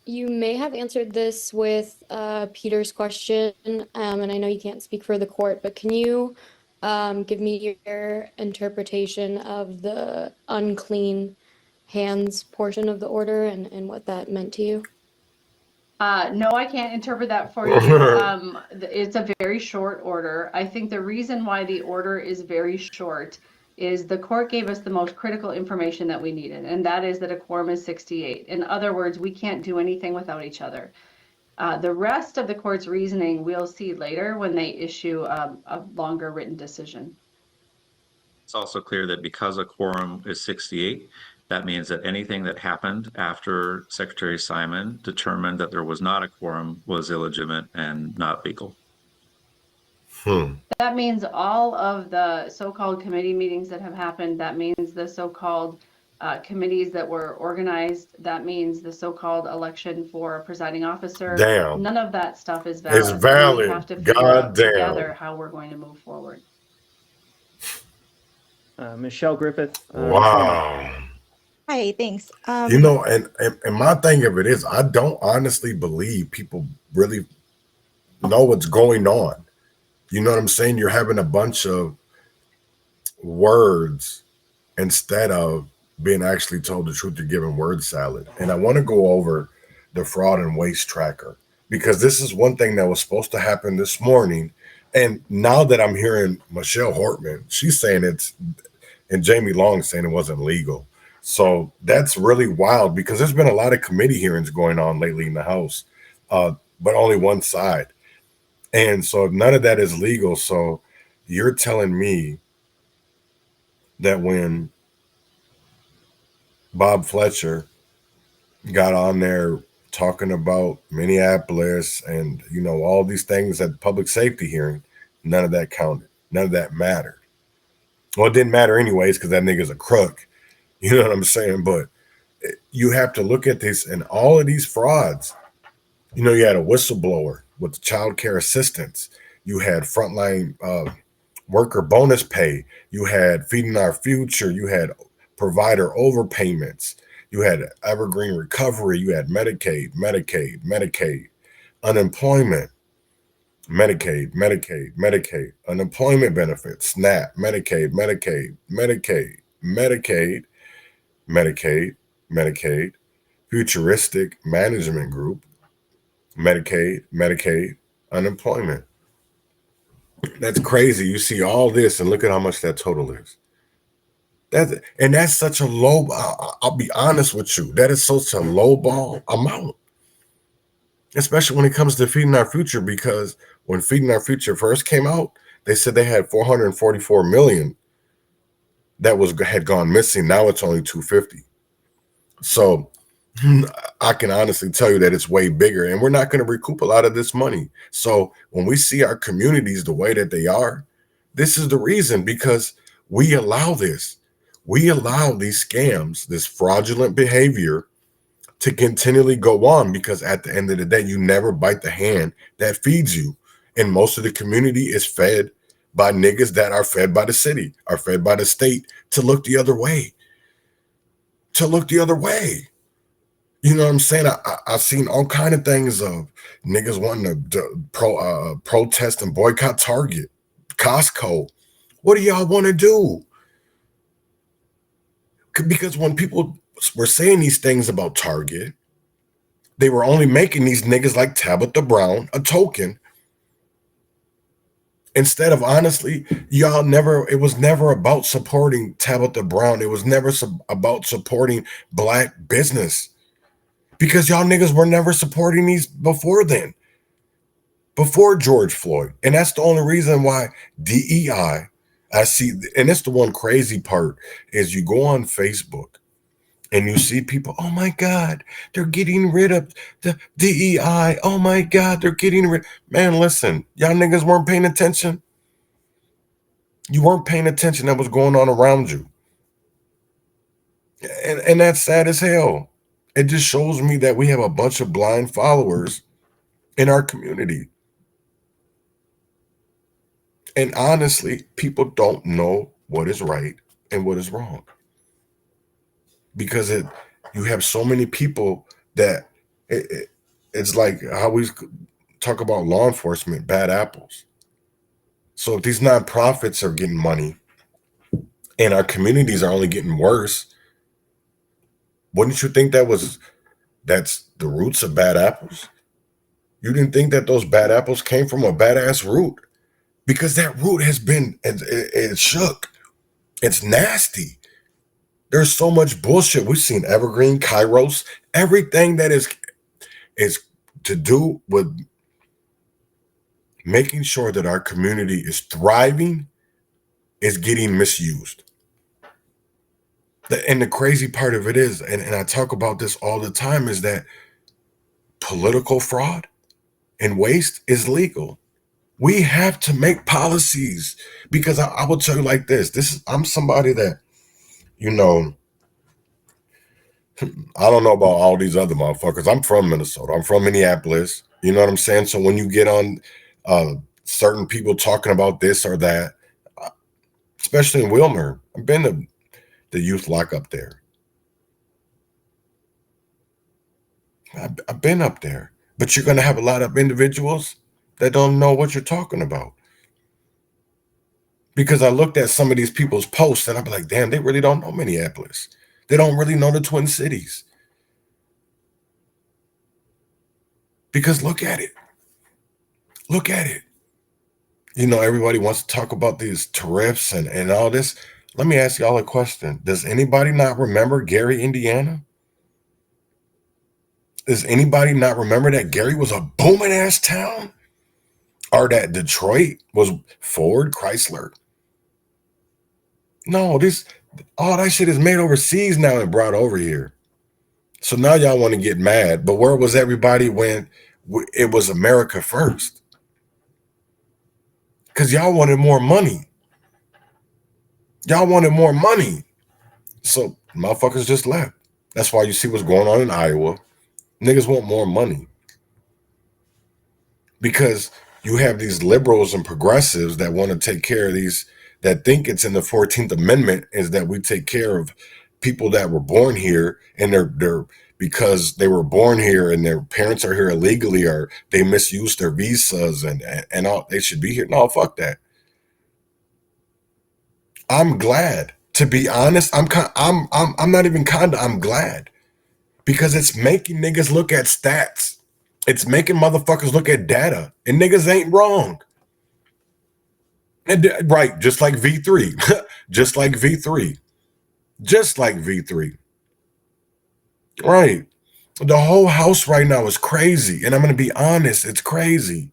You may have answered this with Peter's question, and I know you can't speak for the court, but can you give me your interpretation of the unclean hands portion of the order and what that meant to you? No, I can't interpret that for you. It's a very short order. I think the reason why the order is very short is the court gave us the most critical information that we needed, and that is that a quorum is 68. In other words, we can't do anything without each other. The rest of the court's reasoning we'll see later when they issue a longer written decision. It's also clear that because a quorum is 68, that means that anything that happened after Secretary Simon determined that there was not a quorum was illegitimate and not legal. That means all of the so-called committee meetings that have happened. That means the so-called committees that were organized. That means the so-called election for a presiding officer. Damn. None of that stuff is valid. It's valid. We have to figure out together how we're going to move forward. Michelle Griffith. Wow. Hi, thanks. And my thing of it is, I don't honestly believe people really know what's going on. You know what I'm saying? You're having a bunch of words instead of being actually told the truth. You're giving word salad. And I want to go over the fraud and waste tracker, because this is one thing that was supposed to happen this morning. And now that I'm hearing Michelle Hortman, she's saying it's, and Jamie Long saying it wasn't legal. So that's really wild, because there's been a lot of committee hearings going on lately in the House, but only one side. And so none of that is legal. So you're telling me that when Bob Fletcher got on there talking about Minneapolis and, you know, all these things at the public safety hearing, none of that counted. None of that mattered. Well, it didn't matter anyways because that nigga's a crook. You know what I'm saying? But you have to look at this and all of these frauds. You know, you had a whistleblower with the child care assistance. You had frontline worker bonus pay. You had Feeding Our Future. You had provider overpayments. You had Evergreen Recovery. You had Medicaid, unemployment, Medicaid, unemployment benefits, SNAP, Medicaid, futuristic management group, Medicaid, unemployment. That's crazy. You see all this and look at how much that total is. That's such a low, I'll be honest with you, that is such a low ball amount, especially when it comes to Feeding Our Future, because when Feeding Our Future first came out, they said they had 444 million that had gone missing. Now it's only 250. So I can honestly tell you that it's way bigger, and we're not going to recoup a lot of this money. So when we see our communities the way that they are, this is the reason, because we allow this. We allow these scams, this fraudulent behavior to continually go on, because at the end of the day, you never bite the hand that feeds you. And most of the community is fed by niggas that are fed by the city, are fed by the state to look the other way. You know what I'm saying? I've seen all kind of things of niggas wanting to protest and boycott Target, Costco. What do y'all want to do? Because when people were saying these things about Target, they were only making these niggas like Tabitha Brown a token. Instead of, honestly, it was never about supporting Tabitha Brown. It was never about supporting Black business, because y'all niggas were never supporting these before then, before George Floyd. And that's the only reason why DEI, I see, and that's the one crazy part, is you go on Facebook and you see people, oh my God, they're getting rid of the DEI. Oh my God, they're getting rid. Man, listen, y'all niggas weren't paying attention. You weren't paying attention to what's going on around you. And that's sad as hell. It just shows me that we have a bunch of blind followers in our community. And honestly, people don't know what is right and what is wrong, because you have so many people that it's like how we talk about law enforcement, bad apples. So if these nonprofits are getting money and our communities are only getting worse, wouldn't you think that's the roots of bad apples? You didn't think that those bad apples came from a badass root? Because that root has been, it's shook. It's nasty. There's so much bullshit. We've seen Evergreen, Kairos, everything that is to do with making sure that our community is thriving is getting misused. And the crazy part of it is, and I talk about this all the time, is that political fraud and waste is legal. We have to make policies, because I will tell you like this. I'm somebody that, you know, I don't know about all these other motherfuckers. I'm from Minnesota. I'm from Minneapolis. You know what I'm saying? So when you get on certain people talking about this or that, especially in Wilmer, I've been to the youth lockup there. I've been up there. But you're going to have a lot of individuals that don't know what you're talking about. Because I looked at some of these people's posts and I'm like, damn, they really don't know Minneapolis. They don't really know the Twin Cities. Because look at it. Look at it. You know, everybody wants to talk about these tariffs and all this. Let me ask y'all a question. Does anybody not remember Gary, Indiana? Does anybody not remember that Gary was a booming ass town? Or that Detroit was Ford, Chrysler. No, all that shit is made overseas now and brought over here. So now y'all want to get mad. But where was everybody when it was America first? Because y'all wanted more money. Y'all wanted more money. So motherfuckers just left. That's why you see what's going on in Iowa. Niggas want more money. Because you have these liberals and progressives that want to take care of these, that think it's in the 14th Amendment, is that we take care of people that were born here, and they're because they were born here and their parents are here illegally, or they misused their visas and all, they should be here. No, fuck that. I'm glad. To be honest, I'm not even I'm glad, because it's making niggas look at stats. It's making motherfuckers look at data, and niggas ain't wrong. And right, just like V3, just like V3, just like V3. Right. The whole house right now is crazy, and I'm going to be honest, it's crazy.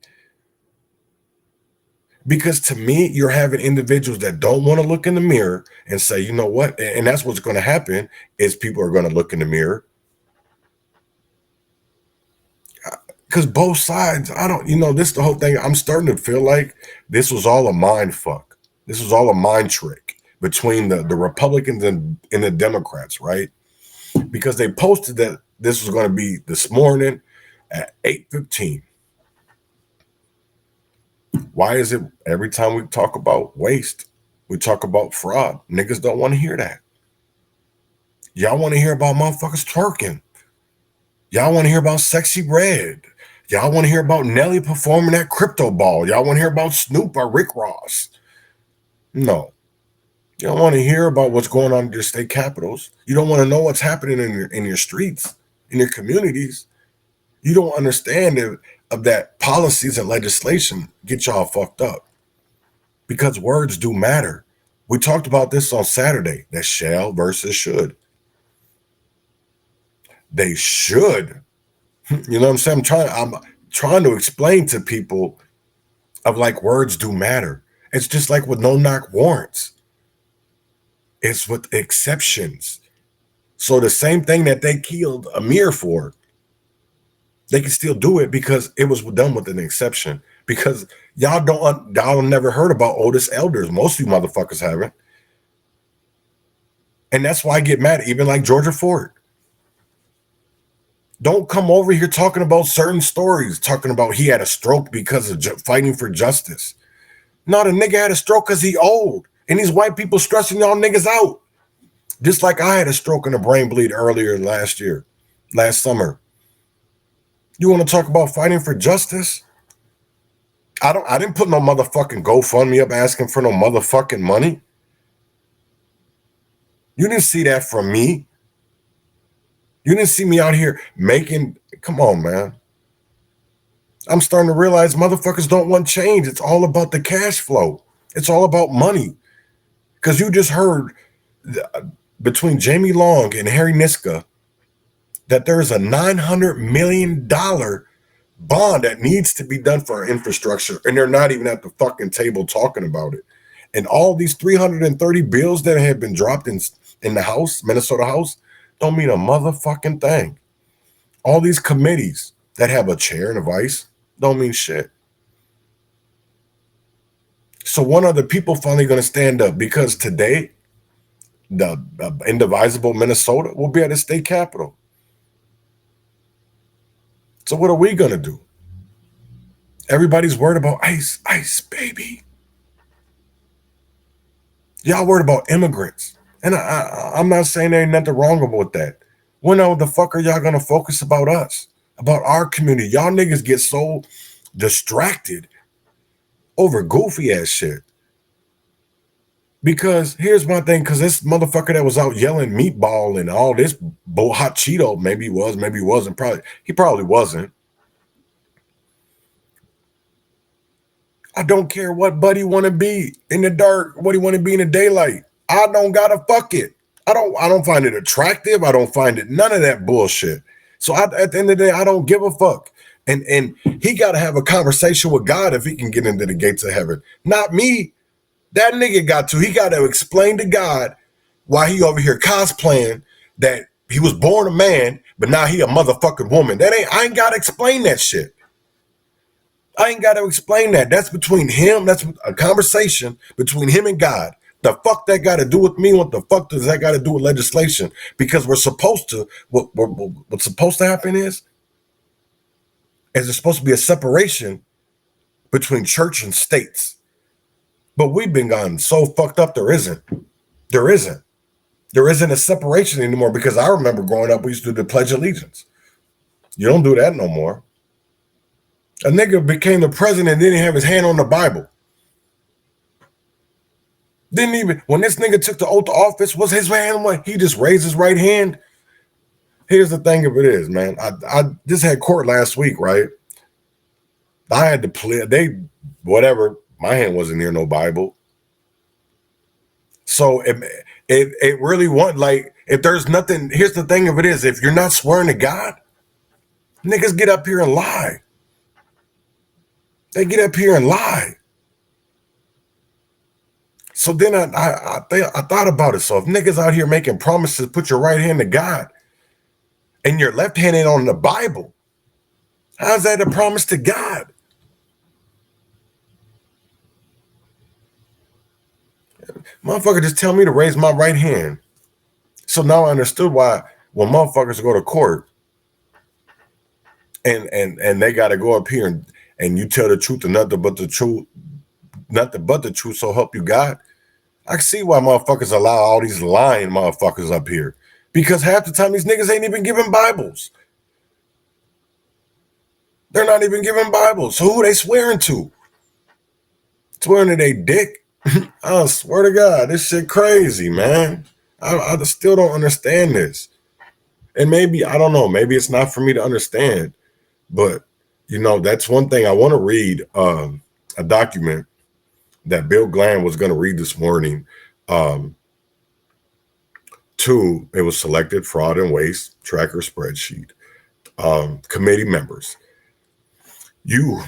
Because to me, you're having individuals that don't want to look in the mirror and say, you know what? And that's what's going to happen, is people are going to look in the mirror. Because both sides, this is the whole thing. I'm starting to feel like this was all a mind fuck. This was all a mind trick between the Republicans and the Democrats, right? Because they posted that this was going to be this morning at 8:15. Why is it every time we talk about waste, we talk about fraud? Niggas don't want to hear that. Y'all want to hear about motherfuckers twerking. Y'all want to hear about sexy red. Y'all want to hear about Nelly performing at Crypto Ball. Y'all want to hear about Snoop or Rick Ross. No. You don't want to hear about what's going on in your state capitals. You don't want to know what's happening in your streets, in your communities. You don't understand of that policies and legislation get y'all fucked up, because words do matter. We talked about this on Saturday, that shall versus should. They should. You know what I'm saying? I'm trying to explain to people of like words do matter. It's just like with no knock warrants. It's with exceptions. So the same thing that they killed Amir for, they can still do it because it was done with an exception. Because y'all never heard about Otis Elders. Most of you motherfuckers haven't. And that's why I get mad, even like Georgia Ford. Don't come over here talking about certain stories, talking about he had a stroke because of fighting for justice. No, the nigga had a stroke because he old. And these white people stressing y'all niggas out. Just like I had a stroke and a brain bleed earlier last summer. You want to talk about fighting for justice? I didn't put no motherfucking GoFundMe up asking for no motherfucking money. You didn't see that from me. You didn't see me out here come on, man. I'm starting to realize motherfuckers don't want change. It's all about the cash flow. It's all about money. Because you just heard between Jamie Long and Harry Niska that there's a $900 million bond that needs to be done for our infrastructure. And they're not even at the fucking table talking about it. And all these 330 bills that have been dropped in the House, Minnesota House, don't mean a motherfucking thing. All these committees that have a chair and a vice don't mean shit. So when are the people finally going to stand up? Because today, the indivisible Minnesota will be at the state capitol. So what are we going to do? Everybody's worried about ICE, ICE, baby. Y'all worried about immigrants. And I'm not saying there ain't nothing wrong with that. When the fuck are y'all going to focus about us? About our community? Y'all niggas get so distracted over goofy ass shit. Because here's my thing, because this motherfucker that was out yelling meatball and all this hot Cheeto, maybe he was, maybe he wasn't, he probably wasn't. I don't care what buddy want to be in the dark, what he want to be in the daylight. I don't gotta fuck it. I don't find it attractive. I don't find it none of that bullshit. So at the end of the day, I don't give a fuck. And he got to have a conversation with God if he can get into the gates of heaven. Not me. That nigga got to. He got to explain to God why he over here cosplaying that he was born a man, but now he a motherfucking woman. I ain't got to explain that shit. I ain't got to explain that. That's between him. That's a conversation between him and God. The fuck that got to do with me? What the fuck does that got to do with legislation? Because we're supposed to, what's supposed to happen is there's supposed to be a separation between church and states. But we've been gotten so fucked up, there isn't. There isn't. There isn't a separation anymore, because I remember growing up, we used to do the Pledge of Allegiance. You don't do that no more. A nigga became the president, didn't have his hand on the Bible. Didn't even, when this nigga took the oath of office, was his hand on? He just raised his right hand. Here's the thing of it is, man. I just had court last week, right? I had to play, whatever, my hand wasn't near no Bible. So it really wasn't like, if there's nothing, here's the thing of it is, if you're not swearing to God, niggas get up here and lie. They get up here and lie. So then I thought about it. So if niggas out here making promises, put your right hand to God and your left hand ain't on the Bible, how's that a promise to God? Motherfucker just tell me to raise my right hand. So now I understood why when motherfuckers go to court and they got to go up here and you tell the truth and nothing but the truth, so help you God. I can see why motherfuckers allow all these lying motherfuckers up here, because half the time these niggas ain't even giving Bibles. They're not even giving Bibles. So who they swearing to? Swearing to they dick? I swear to God, this shit crazy, man. I still don't understand this. And maybe, I don't know, maybe it's not for me to understand. But, you know, that's one thing. I want to read a document that Bill Glenn was going to read this morning. It was selected fraud and waste tracker spreadsheet. Committee members, you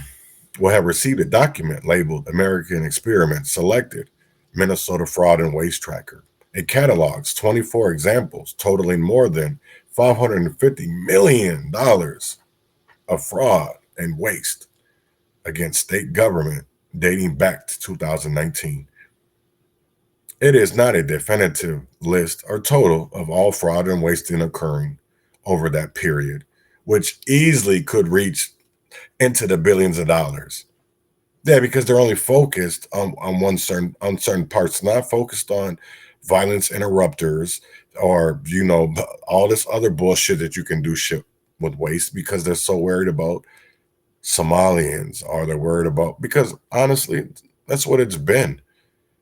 will have received a document labeled American Experiment Selected Minnesota Fraud and Waste Tracker. It catalogs 24 examples totaling more than $550 million of fraud and waste against state government dating back to 2019. It is not a definitive list or total of all fraud and wasting occurring over that period, which easily could reach into the billions of dollars. Yeah, because they're only focused on certain parts, not focused on violence interrupters or, you know, all this other bullshit that you can do shit with waste, because they're so worried about Somalians, or they're worried about, because honestly, that's what it's been.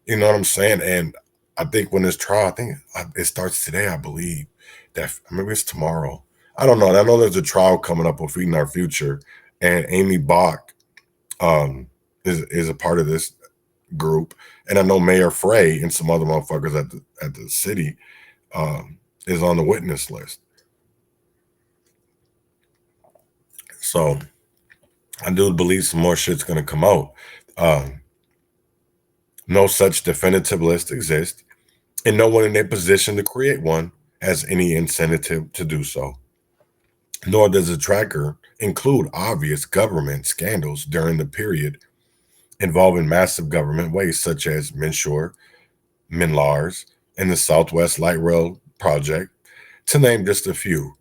You know what I'm saying? And I think when this trial, I think it starts today, I believe, that maybe it's tomorrow. I don't know. I know there's a trial coming up with Feeding Our Future, and Amy Bach is a part of this group. And I know Mayor Frey and some other motherfuckers at the city is on the witness list. So I do believe some more shit's going to come out. No such definitive list exists, and no one in a position to create one has any incentive to do so. Nor does the tracker include obvious government scandals during the period involving massive government waste, such as Minshore, Minlars, and the Southwest Light Rail project, to name just a few.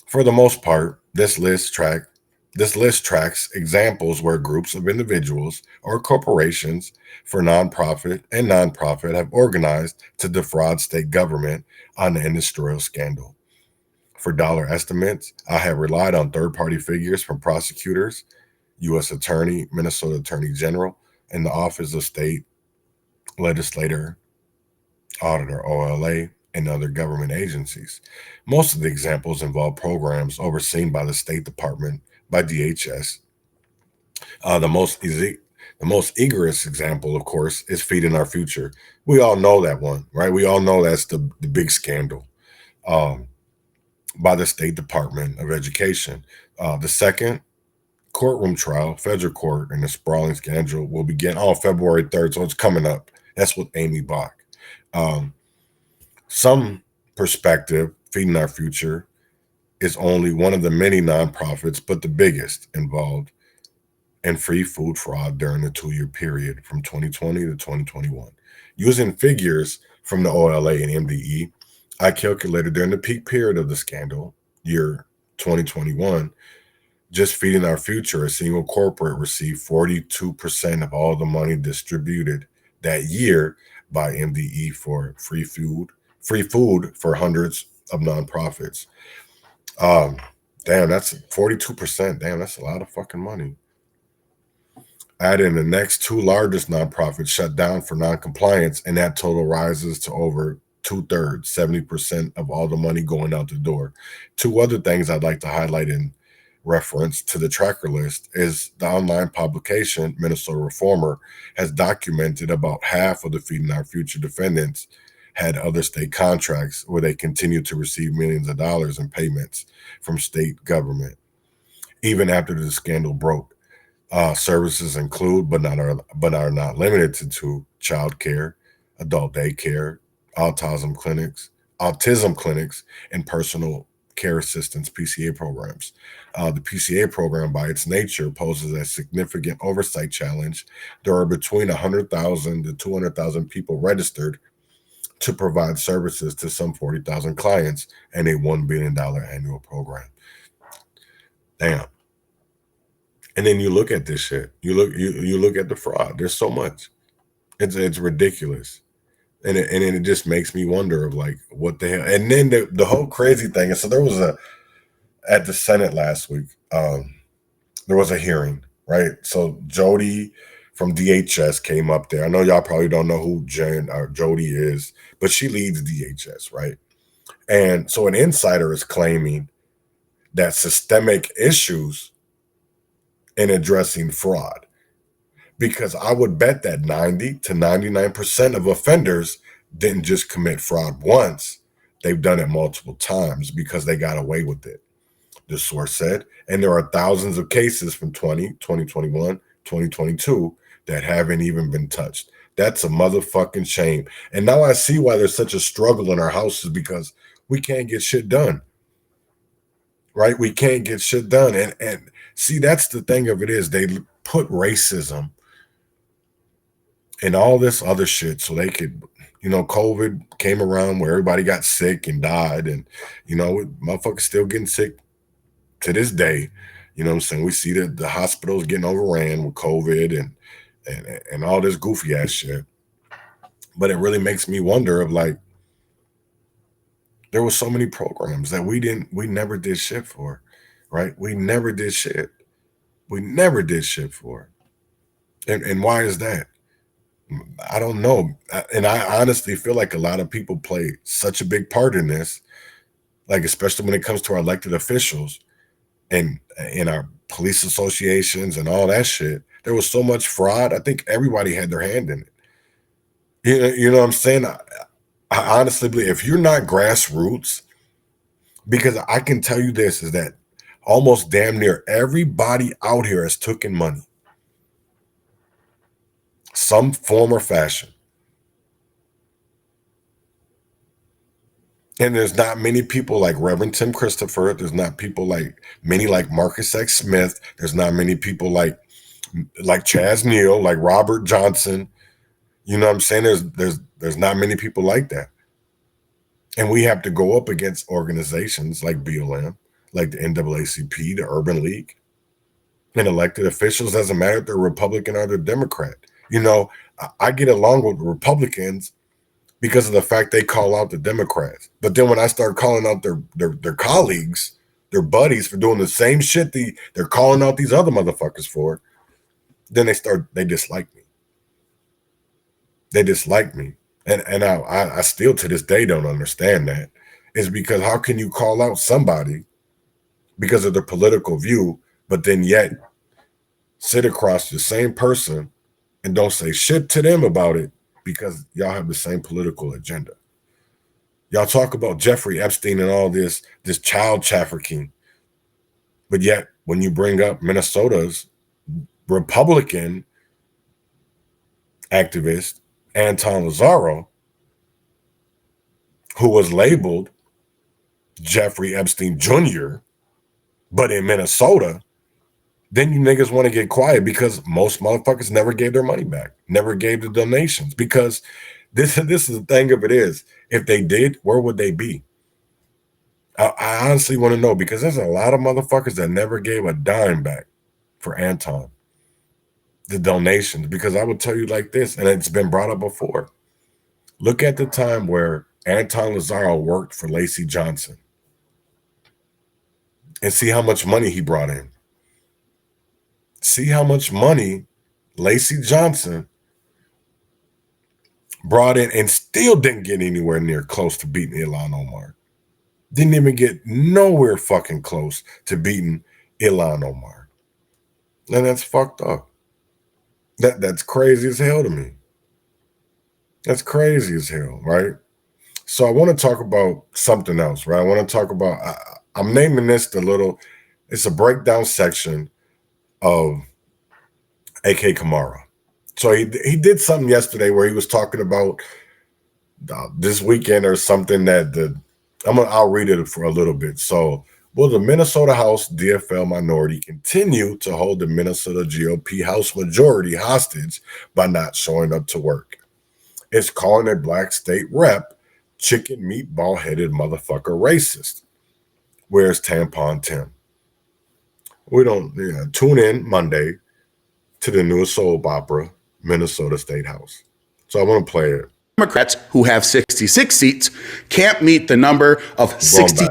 For the most part, this list tracks examples where groups of individuals or corporations for nonprofit have organized to defraud state government on the industrial scandal. For dollar estimates, I have relied on third-party figures from prosecutors, U.S. Attorney, Minnesota Attorney General, and the Office of State Legislator Auditor, OLA, and other government agencies. Most of the examples involve programs overseen by the State Department, by DHS. The most egregious example, of course, is Feeding Our Future. We all know that one, right? We all know that's the big scandal by the State Department of Education. The second courtroom trial, federal court, in the sprawling scandal will begin on February 3rd. So it's coming up. That's with Amy Bach. Some perspective, Feeding Our Future, is only one of the many nonprofits, but the biggest involved in free food fraud during the 2-year period from 2020 to 2021. Using figures from the OLA and MDE, I calculated during the peak period of the scandal, year 2021, just Feeding Our Future, a single corporate, received 42% of all the money distributed that year by MDE for free food for hundreds of nonprofits. Damn, that's 42%. Damn, that's a lot of fucking money. Add in the next two largest nonprofits shut down for noncompliance, and that total rises to over 2/3, 70% of all the money going out the door. Two other things I'd like to highlight in reference to the tracker list is the online publication, Minnesota Reformer, has documented about half of the Feeding Our Future defendants had other state contracts where they continued to receive millions of dollars in payments from state government, even after the scandal broke. Services include, but are not limited to child care, adult daycare, autism clinics, and personal care assistance (PCA) programs. The PCA program, by its nature, poses a significant oversight challenge. There are between 100,000 to 200,000 people registered to provide services to some 40,000 clients and a $1 billion annual program. Damn. And then you look at this shit. You look at the fraud. There's so much. It's ridiculous. And it just makes me wonder of like what the hell. And then the whole crazy thing is, so there was at the Senate last week, there was a hearing, right? So Jody from DHS came up there. I know y'all probably don't know who Jody is, but she leads DHS, right? And so an insider is claiming that systemic issues in addressing fraud, because I would bet that 90 to 99% of offenders didn't just commit fraud once. They've done it multiple times because they got away with it, the source said. And there are thousands of cases from 2021, 2022 that haven't even been touched. That's a motherfucking shame. And now I see why there's such a struggle in our houses, because we can't get shit done. Right? We can't get shit done. And see, that's the thing of it is they put racism and all this other shit so they could, COVID came around where everybody got sick and died. And, motherfuckers still getting sick to this day. You know what I'm saying? We see that the hospitals getting overran with COVID and all this goofy ass shit. But it really makes me wonder of like, there were so many programs that we never did shit for, right? We never did shit. We never did shit for. And why is that? I don't know. And I honestly feel like a lot of people play such a big part in this, like especially when it comes to our elected officials and in our police associations and all that shit. There was so much fraud. I think everybody had their hand in it. You know what I'm saying? I honestly believe if you're not grassroots, because I can tell you this, is that almost damn near everybody out here has taken money, some form or fashion. And there's not many people like Reverend Tim Christopher. There's not people like many like Marcus X. Smith. There's not many people like Chaz Neal, like Robert Johnson. You know what I'm saying? There's not many people like that. And we have to go up against organizations like BLM, like the NAACP, the Urban League, and elected officials. Doesn't matter if they're Republican or they're Democrat. I get along with Republicans because of the fact they call out the Democrats. But then when I start calling out their colleagues, their buddies for doing the same shit they're calling out these other motherfuckers for, then they dislike me. They dislike me. And I still to this day don't understand that. It's because how can you call out somebody because of their political view, but then yet sit across the same person and don't say shit to them about it because y'all have the same political agenda. Y'all talk about Jeffrey Epstein and all this child trafficking, but yet when you bring up Minnesota's Republican activist, Anton Lazaro, who was labeled Jeffrey Epstein Jr., but in Minnesota, then you niggas want to get quiet because most motherfuckers never gave their money back, never gave the donations. Because this is the thing of it is, if they did, where would they be? I honestly want to know, because there's a lot of motherfuckers that never gave a dime back for Anton, the donations. Because I would tell you like this, and it's been brought up before. Look at the time where Anton Lazaro worked for Lacey Johnson and see how much money he brought in. See how much money Lacey Johnson brought in and still didn't get anywhere near close to beating Ilhan Omar. Didn't even get nowhere fucking close to beating Ilhan Omar. And that's fucked up. That's crazy as hell to me. That's crazy as hell, right? So I want to talk about something else, right? I want to talk about, I'm naming this it's a breakdown section of A.K. Kamara. So he did something yesterday where he was talking about this weekend or something that I'll read it for a little bit. So, will the Minnesota House DFL minority continue to hold the Minnesota GOP House majority hostage by not showing up to work? It's calling a black state rep chicken meatball headed motherfucker racist. Where's Tampon Tim? We don't tune in Monday to the newest soap opera, Minnesota State House. So I want to play it. Democrats who have 66 seats can't meet the number of 60.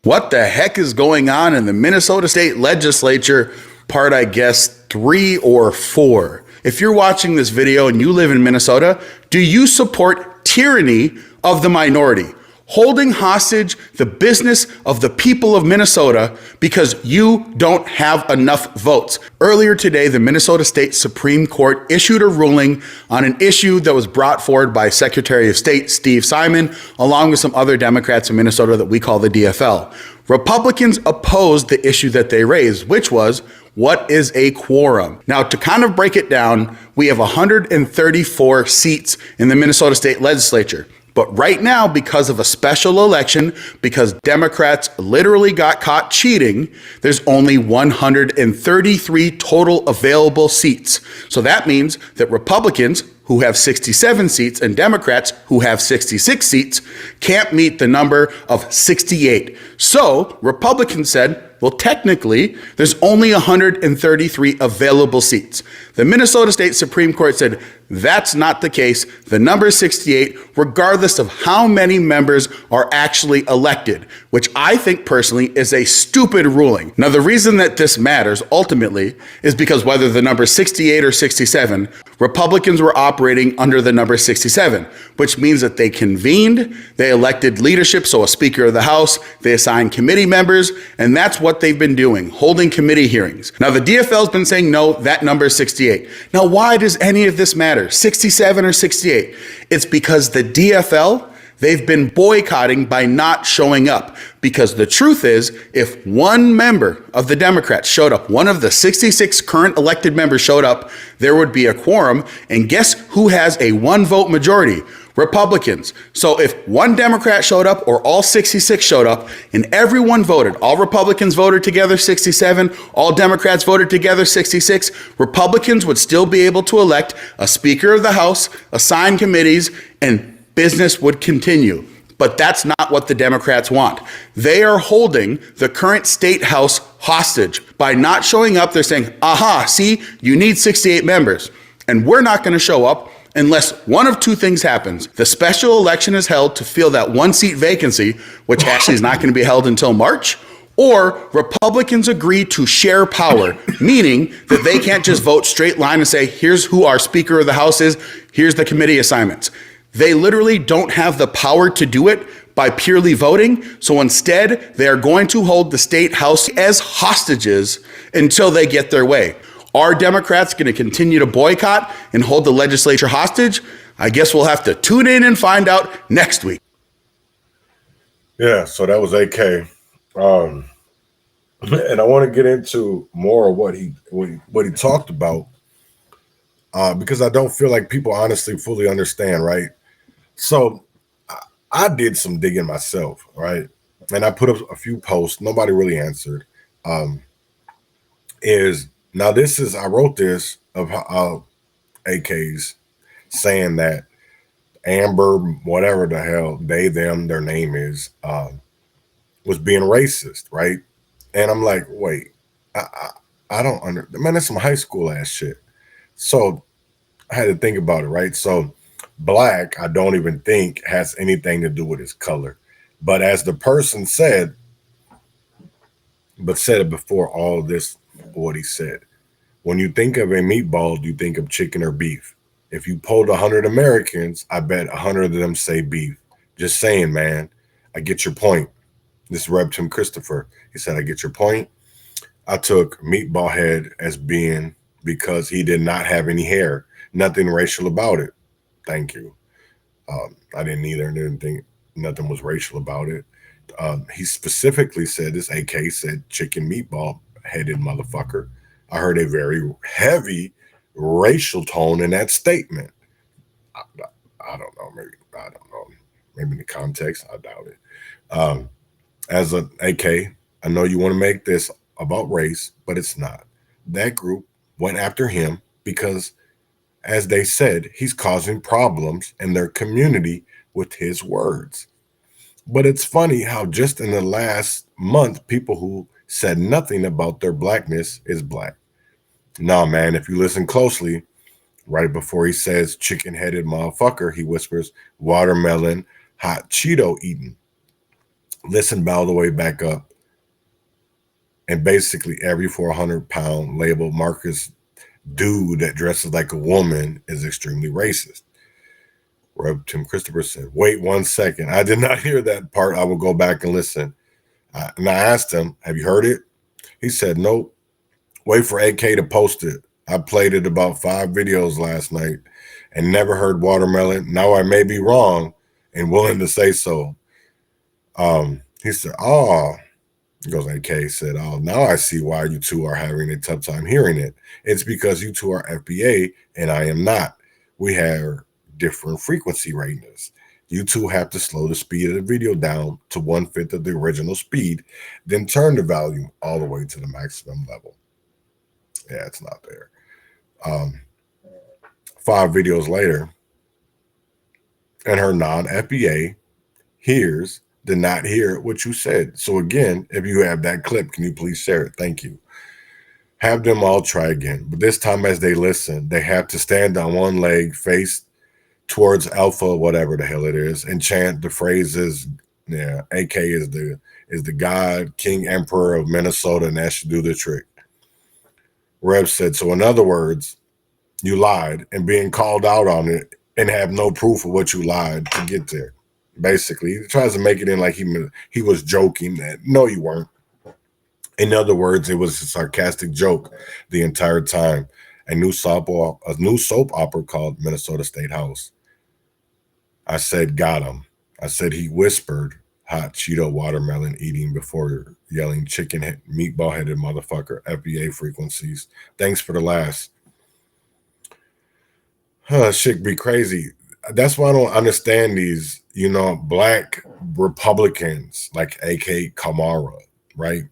What the heck is going on in the Minnesota State Legislature? Part, I guess, 3 or 4. If you're watching this video and you live in Minnesota, do you support tyranny of the minority? Holding hostage the business of the people of Minnesota because you don't have enough votes. Earlier today, the Minnesota State Supreme Court issued a ruling on an issue that was brought forward by Secretary of State Steve Simon, along with some other Democrats in Minnesota that we call the DFL. Republicans opposed the issue that they raised, which was, what is a quorum? Now, to kind of break it down, we have 134 seats in the Minnesota State Legislature. But right now, because of a special election, because Democrats literally got caught cheating, there's only 133 total available seats. So that means that Republicans, who have 67 seats, and Democrats, who have 66 seats, can't meet the number of 68. So Republicans said, well, technically, there's only 133 available seats. The Minnesota State Supreme Court said that's not the case. The number is 68, regardless of how many members are actually elected, which I think personally is a stupid ruling. Now, the reason that this matters ultimately is because whether the number is 68 or 67, Republicans were operating under the number 67, which means that they convened, they elected leadership, so a Speaker of the House, they assigned committee members, and that's what they've been doing, holding committee hearings. Now, the DFL's been saying, no, that number is 68. Now, why does any of this matter, 67 or 68? It's because the DFL, they've been boycotting by not showing up. Because the truth is, if one member of the Democrats showed up, one of the 66 current elected members showed up, there would be a quorum. And guess who has a 1-vote majority? Republicans. So if one Democrat showed up or all 66 showed up and everyone voted, all Republicans voted together 67, all Democrats voted together 66, Republicans would still be able to elect a Speaker of the House, assign committees, and business would continue. But that's not what the Democrats want. They are holding the current state house hostage. By not showing up, they're saying, aha, see, you need 68 members. And we're not going to show up unless one of two things happens. The special election is held to fill that 1-seat vacancy, which actually is not going to be held until March, or Republicans agree to share power, meaning that they can't just vote straight line and say, here's who our Speaker of the House is, here's the committee assignments. They literally don't have the power to do it by purely voting, so instead, they are going to hold the state house as hostages until they get their way. Are Democrats going to continue to boycott and hold the legislature hostage? I guess we'll have to tune in and find out next week. Yeah, so that was AK. and I want to get into more of what he talked about, because I don't feel like people honestly fully understand, right? So I did some digging myself, right? And I put up a few posts. Nobody really answered. I wrote this of how AKs saying that Amber, whatever the hell their name is, was being racist, right? And I'm like, wait, I don't man, that's some high school ass shit. So I had to think about it, right? So black, I don't even think has anything to do with his color. But as the person said it before all this, what he said. When you think of a meatball, do you think of chicken or beef? If you polled 100 Americans, I bet 100 of them say beef. Just saying, man. I get your point. This Reb Tim Christopher. He said, I get your point. I took Meatball Head as being because he did not have any hair. Nothing racial about it. Thank you. I didn't either. Didn't think nothing was racial about it. He specifically said, this AK said, chicken meatball headed motherfucker. I heard a very heavy racial tone in that statement. I don't know. I don't know. Maybe in the context, I doubt it. As an AK, I know you want to make this about race, but it's not. That group went after him because, as they said, he's causing problems in their community with his words. But it's funny how just in the last month, people who said nothing about their blackness is black. Nah, man, if you listen closely, right before he says chicken-headed motherfucker, he whispers watermelon, hot Cheeto eating. Listen all the way back up. And basically every 400-pound label Marcus dude that dresses like a woman is extremely racist. Reb Tim Christopher said, wait 1 second. I did not hear that part. I will go back and listen. And I asked him, have you heard it? He said, nope. Wait for AK to post it. I played it about 5 videos last night and never heard watermelon. Now I may be wrong and willing to say so. He said, oh, he goes, AK said, oh, now I see why you two are having a tough time hearing it. It's because you two are FBA and I am not. We have different frequency ratings. You two have to slow the speed of the video down to 1/5 of the original speed, then turn the volume all the way to the maximum level. Yeah, it's not there. 5 videos later, and her non-FBA did not hear what you said. So again, if you have that clip, can you please share it? Thank you. Have them all try again. But this time as they listen, they have to stand on one leg, face towards Alpha, whatever the hell it is, and chant the phrases, yeah, AK is the God, King Emperor of Minnesota, and that should do the trick. Reb said, so in other words, you lied and being called out on it and have no proof of what you lied to get there. Basically, he tries to make it in like he was joking. No, you weren't. In other words, it was a sarcastic joke the entire time. A new soap opera called Minnesota State House. I said, got him. I said he whispered hot Cheeto watermelon eating before yelling chicken meatball headed motherfucker, FBA frequencies. Thanks for the last. Shit be crazy. That's why I don't understand these, black Republicans like AK Kamara, right?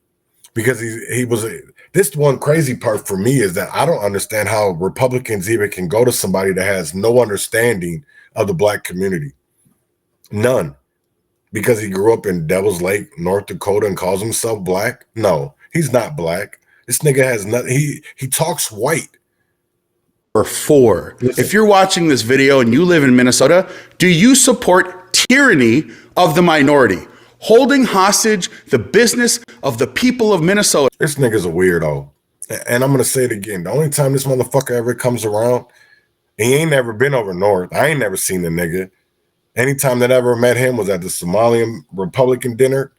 Because he was this one crazy part for me is that I don't understand how Republicans even can go to somebody that has no understanding of the black community. None. Because he grew up in Devil's Lake, North Dakota, and calls himself black? No, he's not black. This nigga has nothing. He talks white. Or 4. If you're watching this video and you live in Minnesota, do you support tyranny of the minority? Holding hostage the business of the people of Minnesota. This nigga's a weirdo. And I'm going to say it again. The only time this motherfucker ever comes around, he ain't never been over north. I ain't never seen the nigga. Anytime that I ever met him was at the Somalian Republican dinner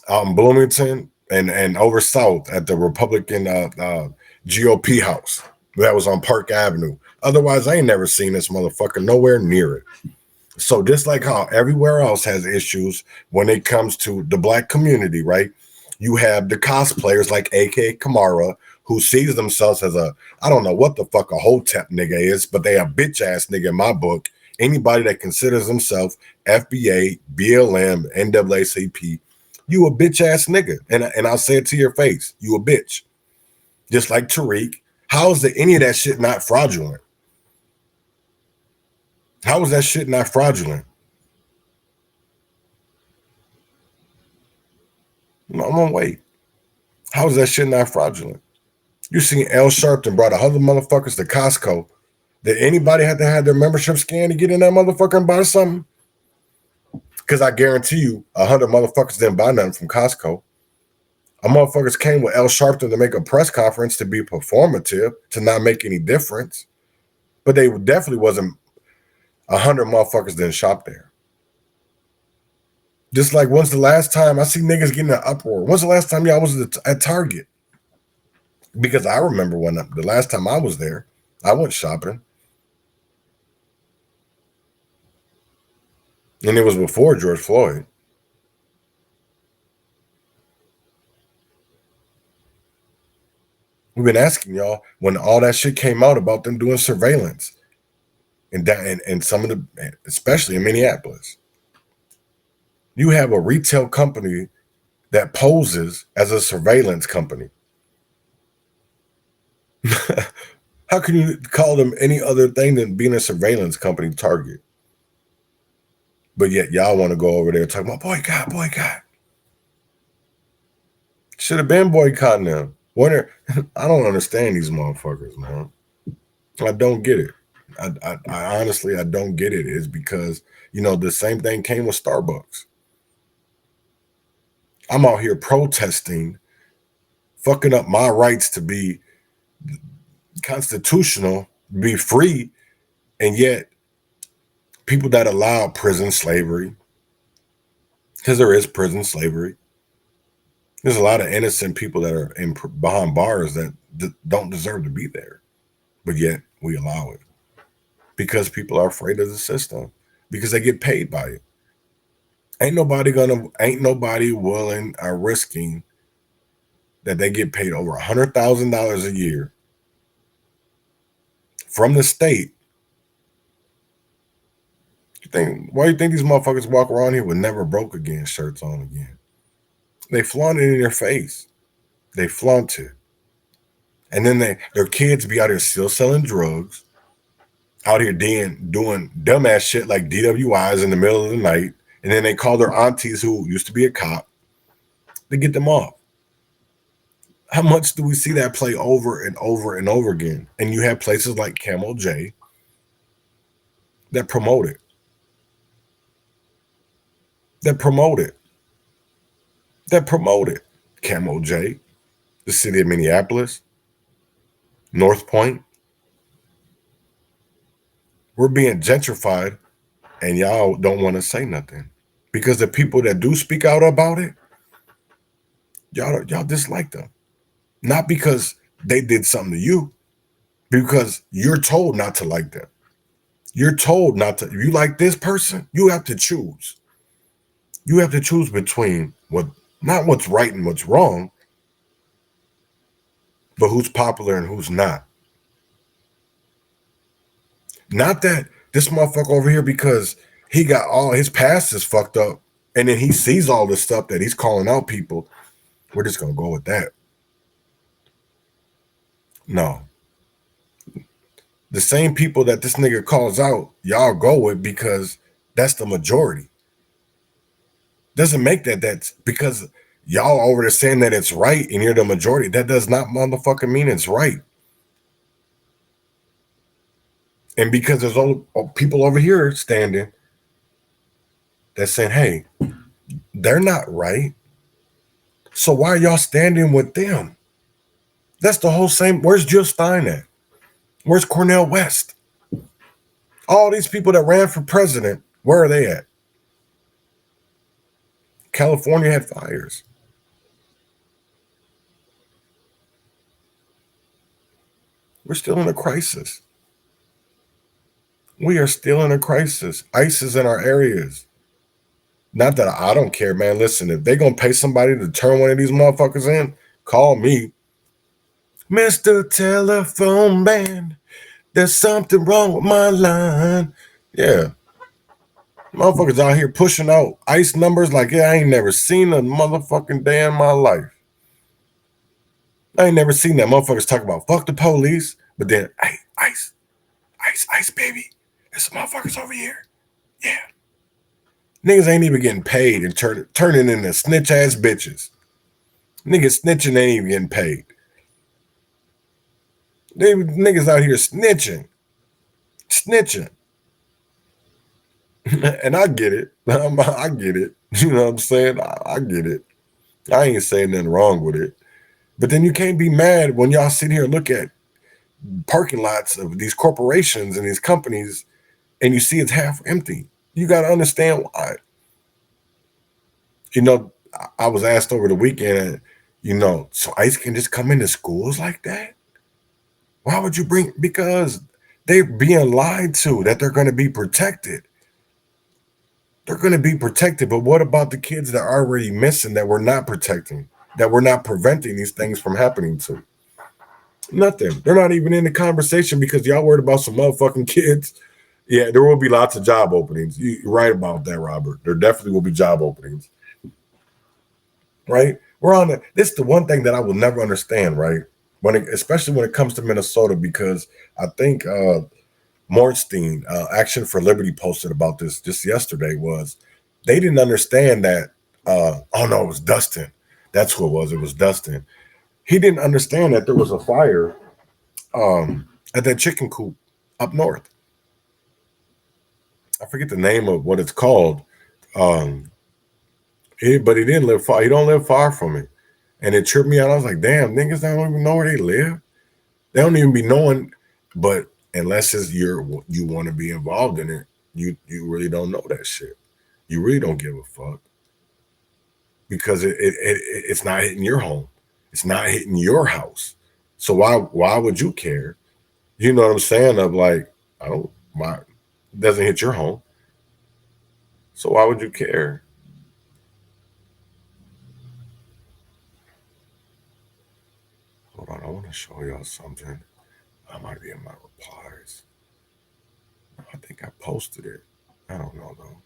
out in Bloomington and over south at the Republican GOP house. That was on Park Avenue. Otherwise, I ain't never seen this motherfucker nowhere near it. So just like how everywhere else has issues when it comes to the black community, right? You have the cosplayers like AK Kamara, who sees themselves as I don't know what the fuck a Hotep nigga is, but they a bitch ass nigga in my book. Anybody that considers themselves FBA, BLM, NAACP, you a bitch ass nigga. And I'll say it to your face. You a bitch. Just like Tariq. How is any of that shit not fraudulent? How is that shit not fraudulent? No, I'm gonna wait. How is that shit not fraudulent? You seen L Sharpton brought 100 motherfuckers to Costco. Did anybody have to have their membership scan to get in that motherfucker and buy something? Because I guarantee you, 100 motherfuckers didn't buy nothing from Costco. A motherfuckers came with L Sharpton to make a press conference to be performative, to not make any difference. But they definitely wasn't 100 motherfuckers didn't shop there. Just like when's the last time I see niggas getting an uproar? When's the last time y'all was at Target? Because I remember when the last time I was there, I went shopping. And it was before George Floyd. We've been asking y'all when all that shit came out about them doing surveillance. And some of the, especially in Minneapolis. You have a retail company that poses as a surveillance company. How can you call them any other thing than being a surveillance company, Target? But yet y'all want to go over there talking about boycott. Should have been boycotting them. I don't understand these motherfuckers, man. I don't get it. I honestly, I don't get it. It's because, the same thing came with Starbucks. I'm out here protesting, fucking up my rights to be constitutional, be free, and yet people that allow prison slavery, because there is prison slavery, there's a lot of innocent people that are behind bars that don't deserve to be there, but yet we allow it because people are afraid of the system, because they get paid by it. Ain't nobody willing or risking that they get paid over $100,000 a year from the state. Why do you think these motherfuckers walk around here with never broke again shirts on again? They flaunt it in their face. They flaunt it. And then their kids be out here still selling drugs, out here doing dumbass shit like DWIs in the middle of the night. And then they call their aunties who used to be a cop to get them off. How much do we see that play over and over and over again? And you have places like Camel J that promote it. That promote it. Camel J, the city of Minneapolis, North Point. We're being gentrified, and y'all don't want to say nothing. Because the people that do speak out about it, y'all dislike them. Not because they did something to you, because you're told not to like them. You're told not to. If you like this person, you have to choose. You have to choose between not what's right and what's wrong, but who's popular and who's not. Not that this motherfucker over here, because he got all his past is fucked up, and then he sees all this stuff that he's calling out people. We're just gonna go with that. No. The same people that this nigga calls out, y'all go with because that's the majority. Doesn't make that's because y'all over there saying that it's right and you're the majority. That does not motherfucking mean it's right. And because there's all people over here standing that's saying, hey, they're not right. So why are y'all standing with them? That's the whole same. Where's Jill Stein at? Where's Cornel West? All these people that ran for president, where are they at? California had fires. We're still in a crisis. We are still in a crisis. ICE is in our areas. Not that I don't care, man. Listen, if they gonna pay somebody to turn one of these motherfuckers in, call me. Mr. Telephone Man, there's something wrong with my line. Yeah. Motherfuckers out here pushing out ICE numbers like, yeah, I ain't never seen a motherfucking day in my life. I ain't never seen that. Motherfuckers talk about fuck the police, but then, hey, ICE, baby. There's some motherfuckers over here. Yeah. Niggas ain't even getting paid and turning into snitch ass bitches. Niggas snitching ain't even getting paid. Niggas out here snitching. And I get it. I get it. You know what I'm saying? I get it. I ain't saying nothing wrong with it. But then you can't be mad when y'all sit here and look at parking lots of these corporations and these companies and you see it's half empty. You got to understand why. You know, I was asked over the weekend, you know, so ICE can just come into schools like that? Why would you bring? Because they're being lied to that they're going to be protected. They're going to be protected. But what about the kids that are already missing that we're not protecting, that we're not preventing these things from happening to? Nothing. They're not even in the conversation because y'all worried about some motherfucking kids. Yeah, there will be lots of job openings. You're right about that, Robert. There definitely will be job openings. Right? We're on the, this is the one thing that I will never understand, right? Especially when it comes to Minnesota, because I think Morstein, Action for Liberty, posted about this just yesterday. Was they didn't understand that? Oh no, it was Dustin. That's who it was. It was Dustin. He didn't understand that there was a fire at that chicken coop up north. I forget the name of what it's called. But he didn't live far. He don't live far from it. And it tripped me out. I was like, damn, niggas don't even know where they live. They don't even be knowing. But unless it's you want to be involved in it, you really don't know that shit. You really don't give a fuck. Because it's not hitting your home. It's not hitting your house. So why would you care? You know what I'm saying? Of like, it doesn't hit your home. So why would you care? Hold on, I want to show y'all something. I might be in my replies. I think I posted it. I don't know though.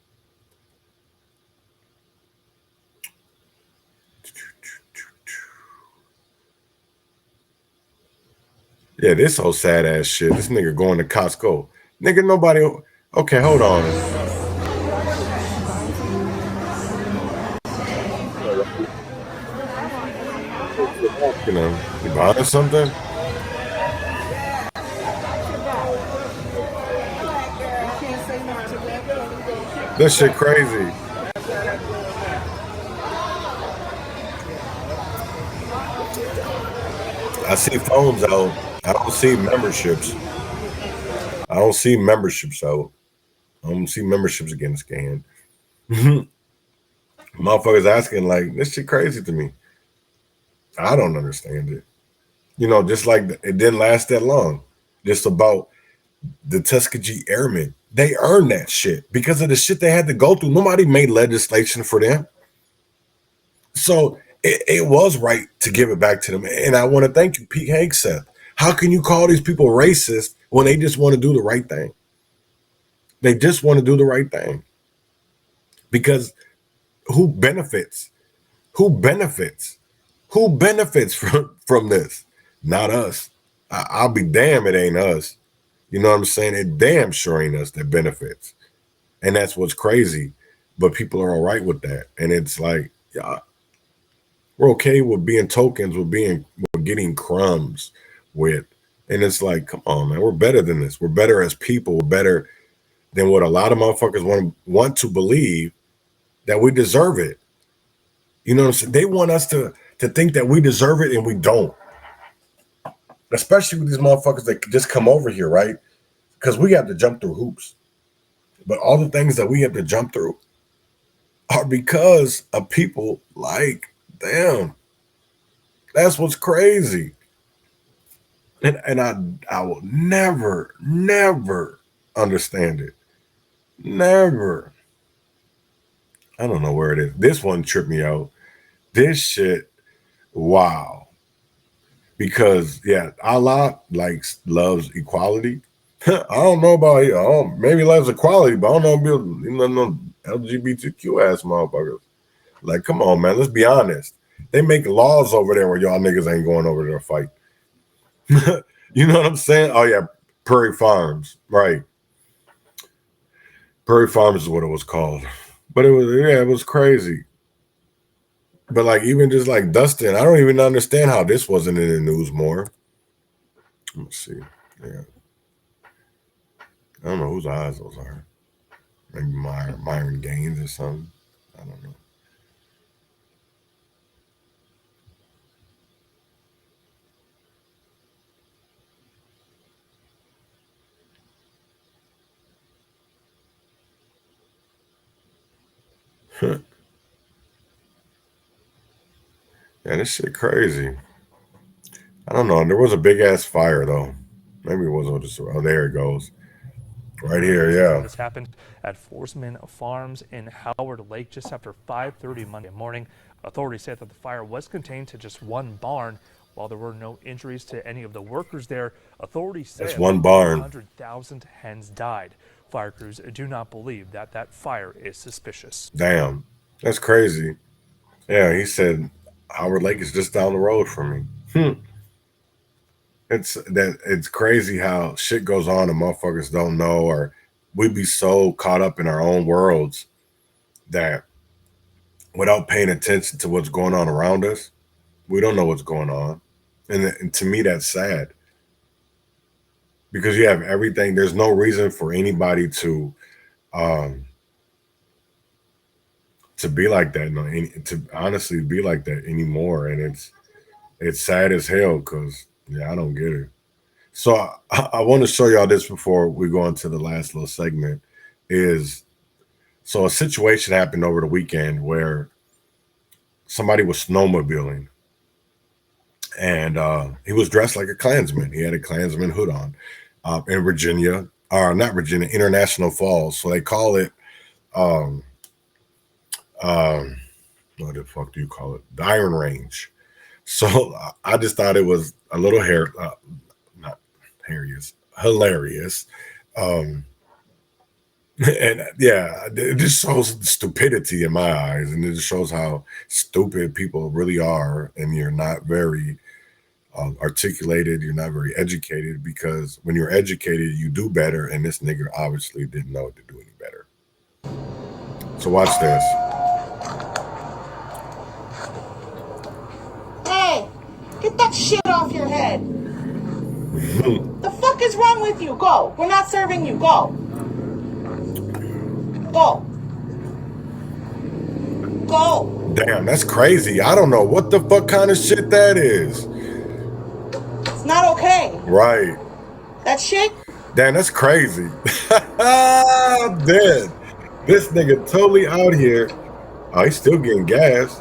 Yeah, this whole sad ass shit. This nigga going to Costco. Nigga, nobody. Okay, hold on. You know, you buying something? This shit crazy. I see phones out. I don't see memberships. I don't see memberships out. I don't see memberships getting scanned. Motherfuckers asking like, this shit crazy to me. I don't understand it. You know, just like it didn't last that long. Just about the Tuskegee Airmen. They earned that shit because of the shit they had to go through. Nobody made legislation for them. So it was right to give it back to them. And I want to thank you, Pete Hegseth. How can you call these people racist when they just want to do the right thing? They just want to do the right thing. Because who benefits? Who benefits? Who benefits from this? Not us. I'll be damn it ain't us. You know what I'm saying? It damn sure ain't us that benefits. And that's what's crazy. But people are all right with that. And it's like, yeah, we're okay with being tokens, we're getting crumbs with. And it's like, come on, man, we're better than this. We're better as people. We're better than what a lot of motherfuckers want to believe that we deserve it. You know what I'm saying? They want us to think that we deserve it and we don't. Especially with these motherfuckers that just come over here, right? Because we have to jump through hoops. But all the things that we have to jump through are because of people like them. That's what's crazy. And I will never understand it. Never. I don't know where it is. This one tripped me out. This shit, wow. Because yeah, Allah loves equality. I don't know about maybe loves equality, but I don't know about no LGBTQ ass motherfuckers. Like, come on, man. Let's be honest. They make laws over there where y'all niggas ain't going over there to fight. You know what I'm saying? Oh yeah, Prairie Farms, right? Prairie Farms is what it was called. But it was crazy. But like even just like Dustin, I don't even understand how this wasn't in the news more. Let's see. Yeah. I don't know whose eyes those are. Maybe Myron Gaines or something. I don't know. Yeah, this shit crazy. I don't know. There was a big ass fire though. Maybe it was just there it goes. Right here, yeah. This happened at Forsman Farms in Howard Lake just after 5:30 Monday morning. Authorities said that the fire was contained to just one barn. While there were no injuries to any of the workers there, authorities said that's one barn. 100,000 hens died. Fire crews do not believe that that fire is suspicious. Damn, that's crazy. Yeah, he said Howard Lake is just down the road from me. It's crazy how shit goes on and motherfuckers don't know, or we be so caught up in our own worlds that without paying attention to what's going on around us, we don't know what's going on. And to me, that's sad. Because you have everything. There's no reason for anybody to be like that, to honestly be like that anymore. And it's sad as hell because, yeah, I don't get it. So I want to show y'all this before we go into the last little segment. So a situation happened over the weekend where somebody was snowmobiling, and he was dressed like a Klansman. He had a Klansman hood on in Virginia, or not Virginia, International Falls. So they call it, what the fuck do you call it? The Iron Range. So I just thought it was a little hilarious. And yeah, it just shows stupidity in my eyes, and it just shows how stupid people really are. And you're not very articulated, you're not very educated, because when you're educated, you do better. And this nigga obviously didn't know to do any better. So watch this. Hey, get that shit off your head. The fuck is wrong with you? Go. We're not serving you. Go. Go. Go. Damn, that's crazy. I don't know what the fuck kind of shit that is. It's not okay. Right. That shit? Damn, that's crazy. I'm dead. This nigga totally out here. Oh, he's still getting gas.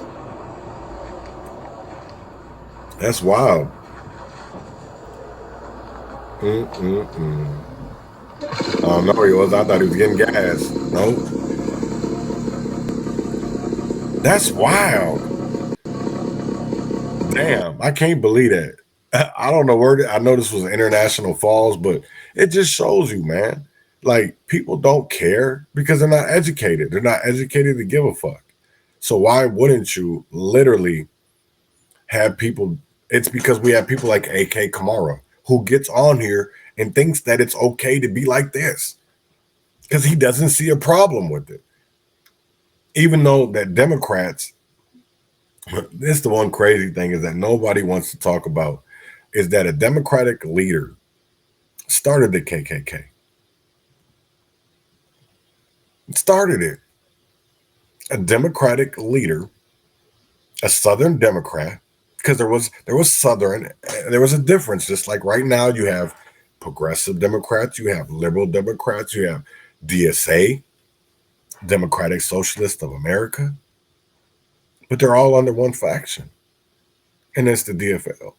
That's wild. Oh, no, he was. I thought he was getting gas. Nope. That's wild. Damn, I can't believe that. I don't know where. I know this was International Falls, but it just shows you, man. Like, people don't care because they're not educated. They're not educated to give a fuck. So why wouldn't you literally have people? It's because we have people like AK Kamara who gets on here and thinks that it's okay to be like this because he doesn't see a problem with it. Even though that Democrats, this is the one crazy thing is that nobody wants to talk about, is that a Democratic leader started the KKK. Started it. A Democratic leader, a Southern Democrat, because there was a difference. Just like right now you have progressive Democrats, you have liberal Democrats, you have DSA, Democratic Socialists of America, but they're all under one faction, and it's the DFL.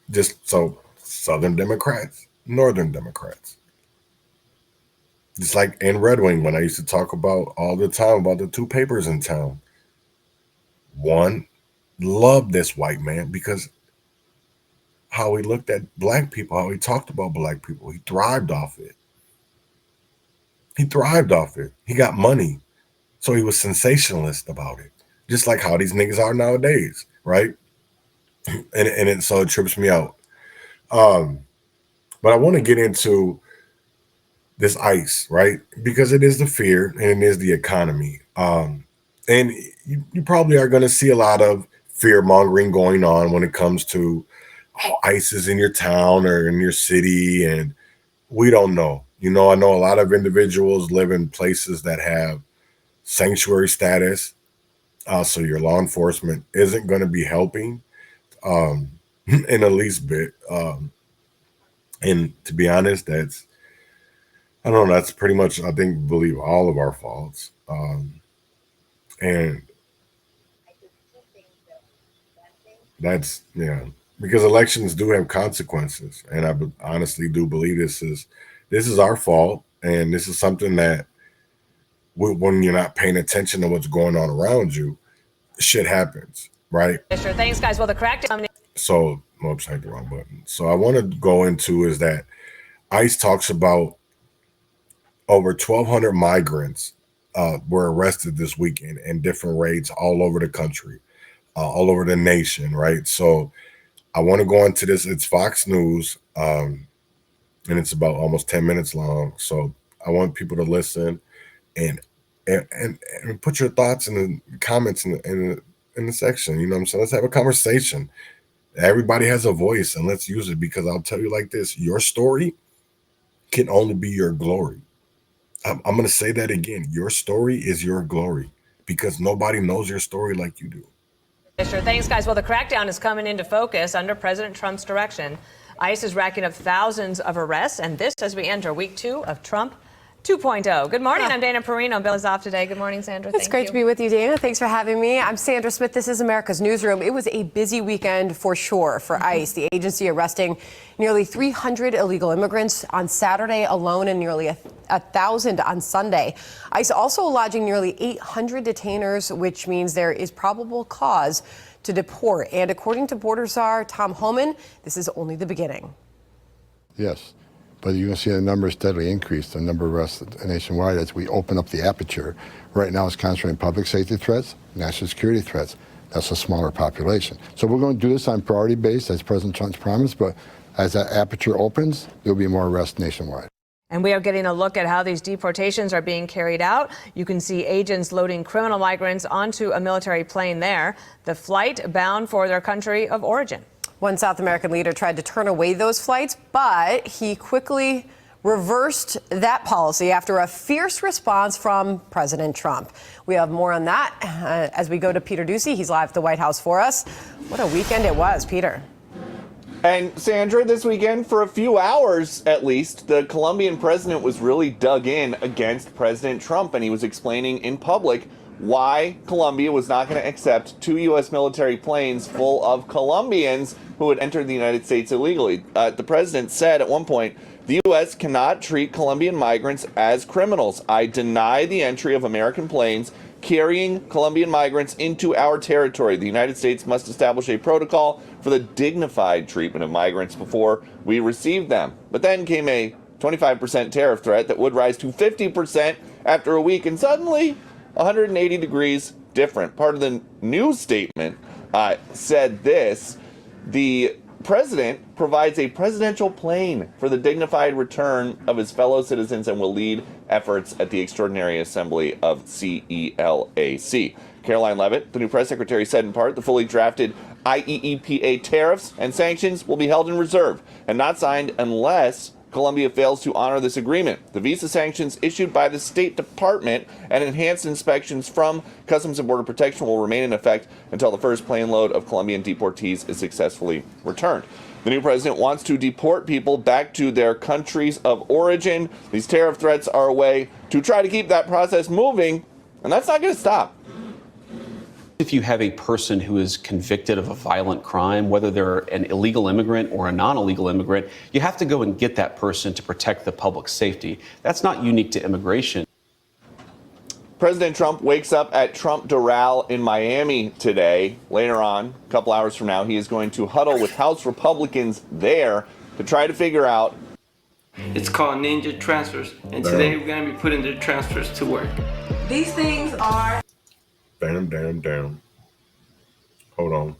Just so Southern Democrats, Northern Democrats. It's like in Red Wing when I used to talk about all the time about the two papers in town. One loved this white man because how he looked at black people, how he talked about black people. He thrived off it. He thrived off it. He got money. So he was sensationalist about it. Just like how these niggas are nowadays, right? So it trips me out. But I want to get into this ICE, right? Because it is the fear and it is the economy. And you probably are going to see a lot of fear mongering going on when it comes to ICE is in your town or in your city. And we don't know. I know a lot of individuals live in places that have sanctuary status. So your law enforcement isn't going to be helping in the least bit. And to be honest, that's pretty much, I believe all of our faults. And that's, because elections do have consequences. And I honestly do believe this is our fault. And this is something that when you're not paying attention to what's going on around you, shit happens, right? Sure. Thanks, guys. Well, the crackdown. So, oops, I hit the wrong button. So I want to go into is that ICE talks about over 1,200 migrants were arrested this weekend in different raids all over the country, all over the nation, right? So I want to go into this. It's Fox News, and it's about almost 10 minutes long. So I want people to listen and put your thoughts in the comments in the section. You know what I'm saying? Let's have a conversation. Everybody has a voice, and let's use it, because I'll tell you like this: your story can only be your glory. I'm going to say that again. Your story is your glory, because nobody knows your story like you do. Sure. Thanks, guys. Well, the crackdown is coming into focus under President Trump's direction. ICE is racking up thousands of arrests, and this as we enter week 2 of Trump 2.0. Good morning. I'm Dana Perino. Bill is off today. Good morning, Sandra. It's great to be with you, Dana. Thanks for having me. I'm Sandra Smith. This is America's Newsroom. It was a busy weekend for sure for ICE, the agency arresting nearly 300 illegal immigrants on Saturday alone and nearly 1,000 on Sunday. ICE also lodging nearly 800 detainers, which means there is probable cause to deport. And according to Border Czar Tom Homan, this is only the beginning. Yes. But you're going to see the numbers steadily increase, the number of arrests nationwide, as we open up the aperture. Right now it's concentrating on public safety threats, national security threats. That's a smaller population. So we're going to do this on priority base, as President Trump's promised, but as that aperture opens, there'll be more arrests nationwide. And we are getting a look at how these deportations are being carried out. You can see agents loading criminal migrants onto a military plane there, the flight bound for their country of origin. One South American leader tried to turn away those flights, but he quickly reversed that policy after a fierce response from President Trump. We have more on that as we go to Peter DUC. He's live at the White House for us. What a weekend it was, Peter. And Sandra, this weekend, for a few hours at least, the Colombian president was really dug in against President Trump, and he was explaining in public why Colombia was not going to accept 2 U.S. military planes full of Colombians who had entered the United States illegally. The president said at one point, the U.S. cannot treat Colombian migrants as criminals. I deny the entry of American planes carrying Colombian migrants into our territory. The United States must establish a protocol for the dignified treatment of migrants before we receive them. But then came a 25% tariff threat that would rise to 50% after a week, and suddenly 180 degrees different. Part of the news statement said this: the president provides a presidential plane for the dignified return of his fellow citizens and will lead efforts at the Extraordinary Assembly of CELAC. Caroline Leavitt, the new press secretary, said in part the fully drafted IEEPA tariffs and sanctions will be held in reserve and not signed unless Colombia fails to honor this agreement. The visa sanctions issued by the State Department and enhanced inspections from Customs and Border Protection will remain in effect until the first plane load of Colombian deportees is successfully returned. The new president wants to deport people back to their countries of origin. These tariff threats are a way to try to keep that process moving, and that's not going to stop. if you have a person who is convicted of a violent crime, whether they're an illegal immigrant or a non-illegal immigrant, you have to go and get that person to protect the public safety. That's not unique to immigration. President Trump wakes up at Trump Doral in Miami today. Later on, a couple hours from now, he is going to huddle with House Republicans there to try to figure out. It's called ninja transfers, and today we're going to be putting the transfers to work. These things are. Damn. Hold on.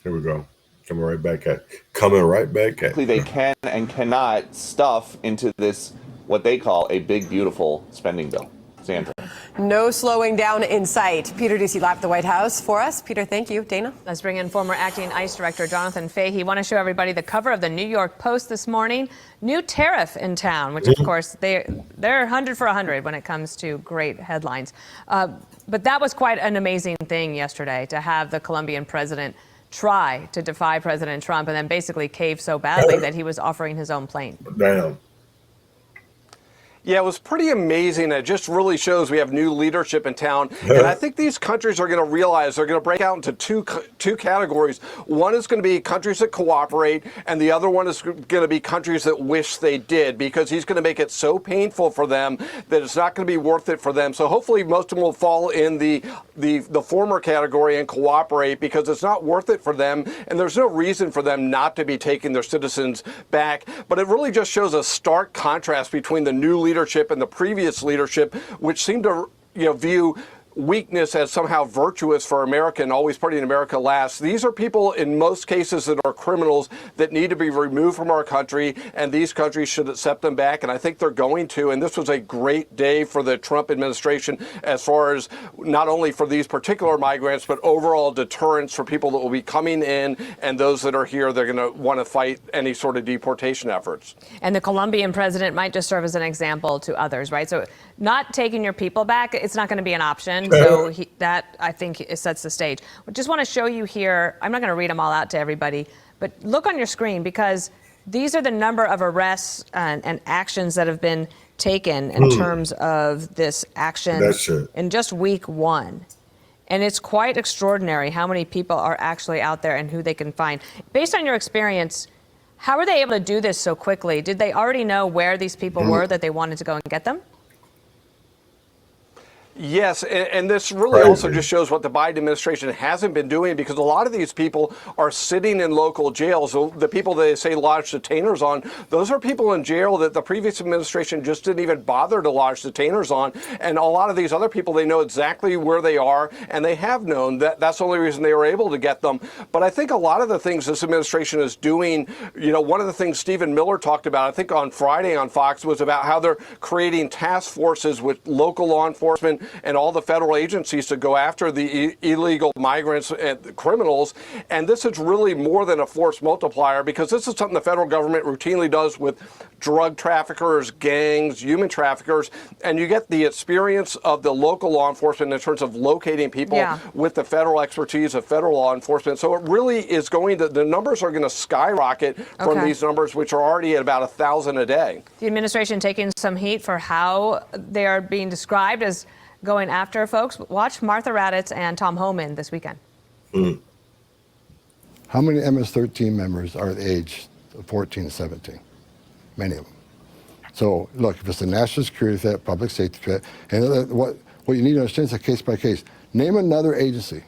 Here we go. Coming right back at. They can and cannot stuff into this, what they call a big, beautiful spending bill. Sandra. No slowing down in sight. Peter DUC live at the White House for us. Peter, thank you. Dana? Let's bring in former acting ICE Director Jonathan Fahey. Want to show everybody the cover of the New York Post this morning. New tariff in town, which, of course, they're 100 for 100 when it comes to great headlines. But that was quite an amazing thing yesterday to have the Colombian president try to defy President Trump and then basically cave so badly that he was offering his own plane. Damn. Yeah, it was pretty amazing. It just really shows we have new leadership in town. And I think these countries are going to realize they're going to break out into two categories. One is going to be countries that cooperate, and the other one is going to be countries that wish they did, because he's going to make it so painful for them that it's not going to be worth it for them. So hopefully most of them will fall in the former category and cooperate, because it's not worth it for them, and there's no reason for them not to be taking their citizens back. But it really just shows a stark contrast between the new leadership and the previous leadership, which seemed to view weakness as somehow virtuous for America and always putting America last. These are people in most cases that are criminals that need to be removed from our country, and these countries should accept them back, and I think they're going to. And this was a great day for the Trump administration as far as not only for these particular migrants, but overall deterrence for people that will be coming in, and those that are here, they're going to want to fight any sort of deportation efforts. And the Colombian president might just serve as an example to others, right? So not taking your people back, it's not going to be an option. So that, I think, sets the stage. I just want to show you here. I'm not going to read them all out to everybody, but look on your screen, because these are the number of arrests and actions that have been taken in terms of this action in just week one. And it's quite extraordinary how many people are actually out there and who they can find. Based on your experience, how were they able to do this so quickly? Did they already know where these people were that they wanted to go and get them? Yes, and this really also just shows what the Biden administration hasn't been doing, because a lot of these people are sitting in local jails. So the people they say lodge detainers on, those are people in jail that the previous administration just didn't even bother to lodge detainers on. And a lot of these other people, they know exactly where they are, and they have known that that's the only reason they were able to get them. But I think a lot of the things this administration is doing, one of the things Stephen Miller talked about, I think on Friday on Fox, was about how they're creating task forces with local law enforcement and all the federal agencies to go after the illegal migrants and criminals. And this is really more than a force multiplier, because this is something the federal government routinely does with drug traffickers, gangs, human traffickers. And you get the experience of the local law enforcement in terms of locating people with the federal expertise of federal law enforcement. So it really is the numbers are going to skyrocket from these numbers, which are already at about 1,000 a day. The administration taking some heat for how they are being described as going after folks. Watch Martha Raddatz and Tom Homan this weekend. How many MS-13 members are the age of 14 to 17? Many of them. So look, if it's a national security threat, public safety threat, and what you need to understand is a case by case. Name another agency,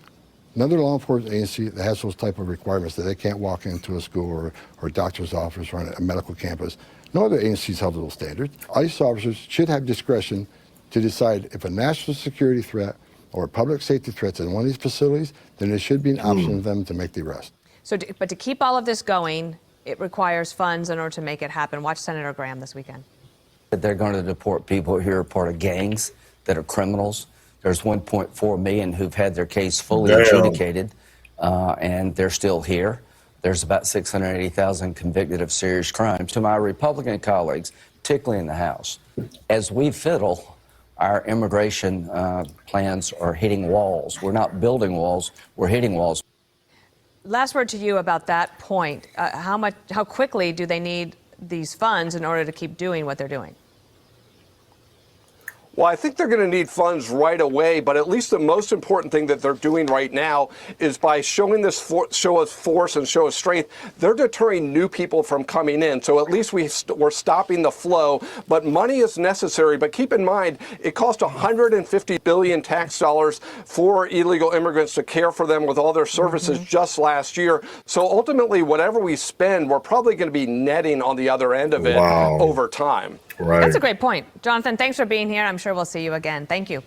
another law enforcement agency that has those type of requirements, that they can't walk into a school or a doctor's office or on a medical campus. No other agencies have those standards. ICE officers should have discretion to decide if a national security threat or a public safety threat in one of these facilities, then there should be an option for them to make the arrest. So, but to keep all of this going, it requires funds in order to make it happen. Watch Senator Graham this weekend. They're going to deport people who are part of gangs that are criminals. There's 1.4 million who've had their case fully adjudicated, and they're still here. There's about 680,000 convicted of serious crimes. To my Republican colleagues, particularly in the House, as we fiddle, our immigration plans are hitting walls. We're not building walls, we're hitting walls. Last word to you about that point. How quickly do they need these funds in order to keep doing what they're doing? Well, I think they're going to need funds right away, but at least the most important thing that they're doing right now is by showing this show of force and show of strength, they're deterring new people from coming in. So at least we're stopping the flow, but money is necessary. But keep in mind, it cost $150 billion tax dollars for illegal immigrants to care for them with all their services just last year. So ultimately, whatever we spend, we're probably going to be netting on the other end of it over time. Right. That's a great point. Jonathan, thanks for being here. I'm sure we'll see you again. Thank you.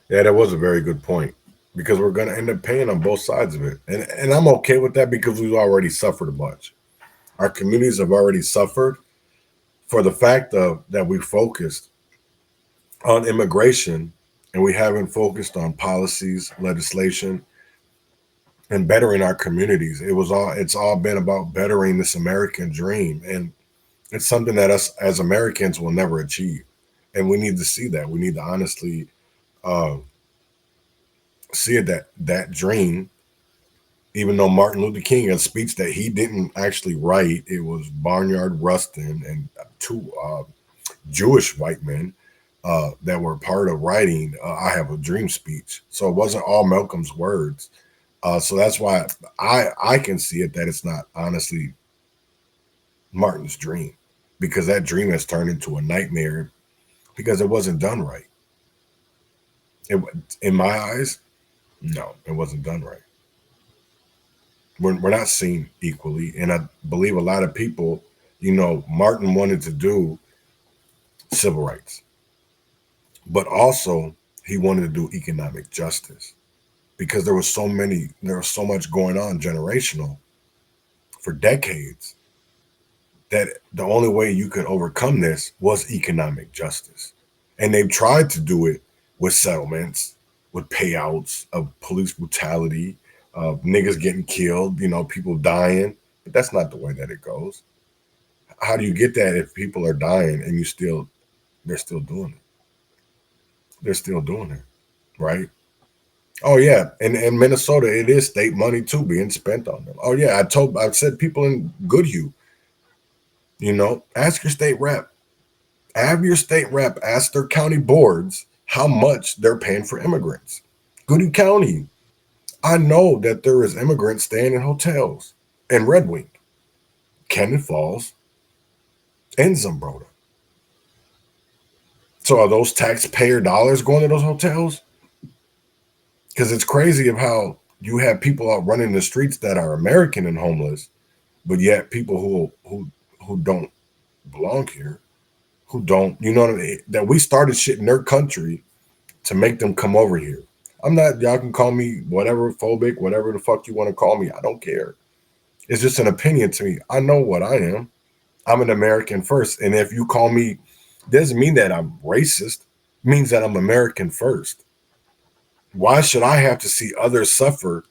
Yeah, that was a very good point, because we're going to end up paying on both sides of it. And I'm okay with that, because we've already suffered a bunch. Our communities have already suffered for the fact that we focused on immigration and we haven't focused on policies, legislation, and bettering our communities. It's all been about bettering this American dream. And it's something that us as Americans will never achieve. And we need to see that. We need to honestly see it, that dream, even though Martin Luther King, a speech that he didn't actually write, it was Barnyard Rustin and two Jewish white men that were part of writing I Have a Dream speech. So it wasn't all Malcolm's words. So that's why I can see it, that it's not honestly Martin's dream, because that dream has turned into a nightmare because it wasn't done right. In my eyes, no, it wasn't done right. We're not seen equally. And I believe a lot of people, Martin wanted to do civil rights, but also he wanted to do economic justice, because there was so much going on generational for decades, that the only way you could overcome this was economic justice. And they've tried to do it with settlements, with payouts of police brutality, of niggas getting killed, people dying. But that's not the way that it goes. How do you get that if people are dying and they're still doing it? They're still doing it, right? Oh yeah, and in Minnesota, it is state money too being spent on them. Oh yeah, I said people in Goodhue, ask your state rep. Have your state rep ask their county boards how much they're paying for immigrants. Goodhue County, I know that there is immigrants staying in hotels in Red Wing, Cannon Falls, and Zumbrota. So are those taxpayer dollars going to those hotels? Because it's crazy of how you have people out running the streets that are American and homeless, but yet people who don't belong here, who don't, that we started shit in their country to make them come over here. Y'all can call me whatever, phobic, whatever the fuck you want to call me. I don't care. It's just an opinion to me. I know what I am. I'm an American first. And if you call me, doesn't mean that I'm racist. It means that I'm American first. Why should I have to see others suffer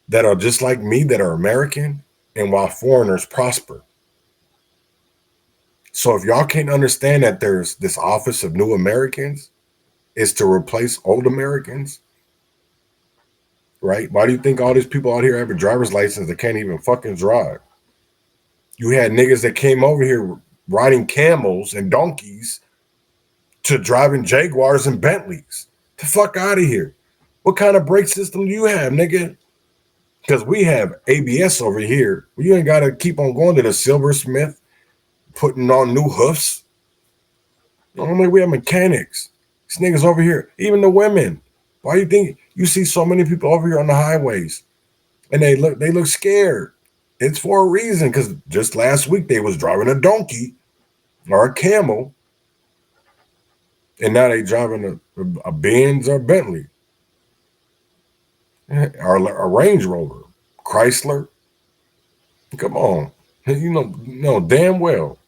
that are just like me, that are American, and while foreigners prosper? So if y'all can't understand that there's this office of new Americans is to replace old Americans, right? Why do you think all these people out here have a driver's license that can't even fucking drive? You had niggas that came over here riding camels and donkeys to driving Jaguars and Bentleys. The fuck out of here. What kind of brake system do you have, nigga? Because we have ABS over here. You ain't got to keep on going to the silversmith, putting on new hoofs. Normally we have mechanics. These niggas over here, even the women. Why do you think you see so many people over here on the highways? And they look scared. It's for a reason, because just last week they was driving a donkey or a camel, and now they driving a Benz or Bentley or a Range Rover, Chrysler. Come on, no, damn well.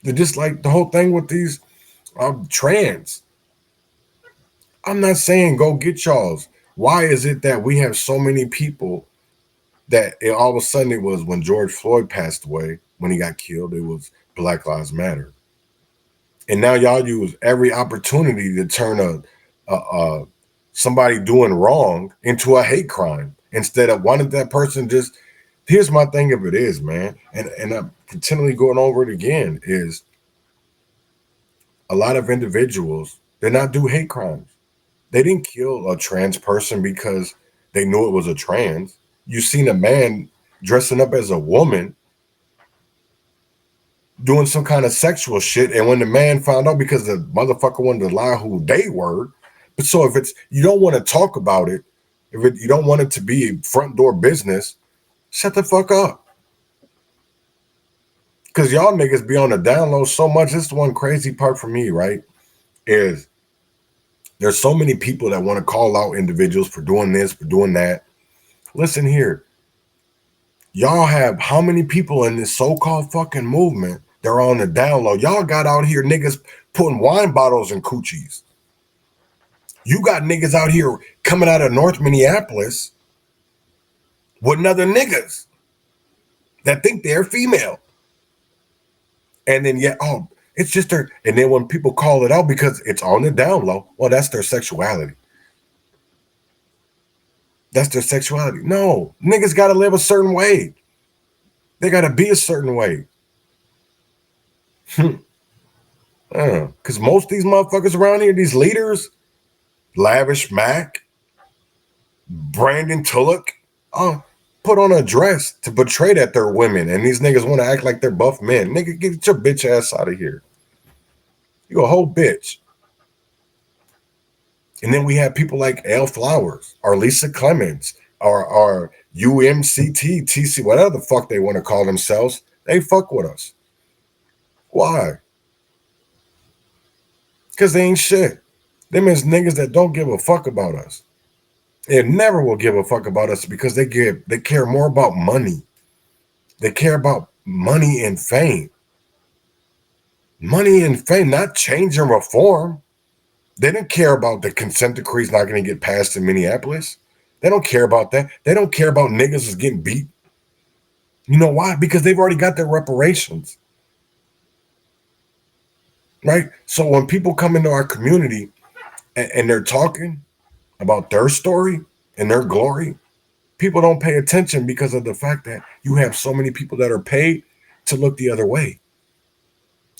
They're just like the whole thing with these trans. I'm not saying go get y'all's. Why is it that we have so many people that all of a sudden it was when George Floyd passed away, when he got killed, it was Black Lives Matter. And now y'all use every opportunity to turn somebody doing wrong into a hate crime instead of wanting that person just. Here's my thing of it is, man, and I'm continually going over it again, is a lot of individuals did not do hate crimes. They didn't kill a trans person because they knew it was a trans. You seen a man dressing up as a woman doing some kind of sexual shit, and when the man found out, because the motherfucker wanted to lie who they were. But so if it's, you don't want to talk about it, you don't want it to be front door business, shut the fuck up. Because y'all niggas be on the down low so much. This is one crazy part for me, right? Is there's so many people that want to call out individuals for doing this, for doing that. Listen here. Y'all have how many people in this so-called fucking movement? They're on the down low. Y'all got out here niggas putting wine bottles in coochies. You got niggas out here coming out of North Minneapolis with other niggas that think they're female. And then, oh, it's just their, and then when people call it out because it's on the down low, well, that's their sexuality. That's their sexuality. No, niggas got to live a certain way. They got to be a certain way. Because most of these motherfuckers around here, these leaders, Lavish Mac, Brandon Tullock, put on a dress to portray that they're women, and these niggas want to act like they're buff men. Nigga, get your bitch ass out of here. You a whole bitch. And then we have people like Elle Flowers, or Lisa Clemens, or UMCT, TC, whatever the fuck they want to call themselves. They fuck with us. Why? Because they ain't shit. Them is niggas that don't give a fuck about us. They never will give a fuck about us because they care more about money. They care about money and fame. Money and fame, not change and reform. They don't care about the consent decree is not going to get passed in Minneapolis. They don't care about that. They don't care about niggas is getting beat. You know why? Because they've already got their reparations. Right? So when people come into our community and they're talking about their story and their glory, people don't pay attention because of the fact that you have so many people that are paid to look the other way.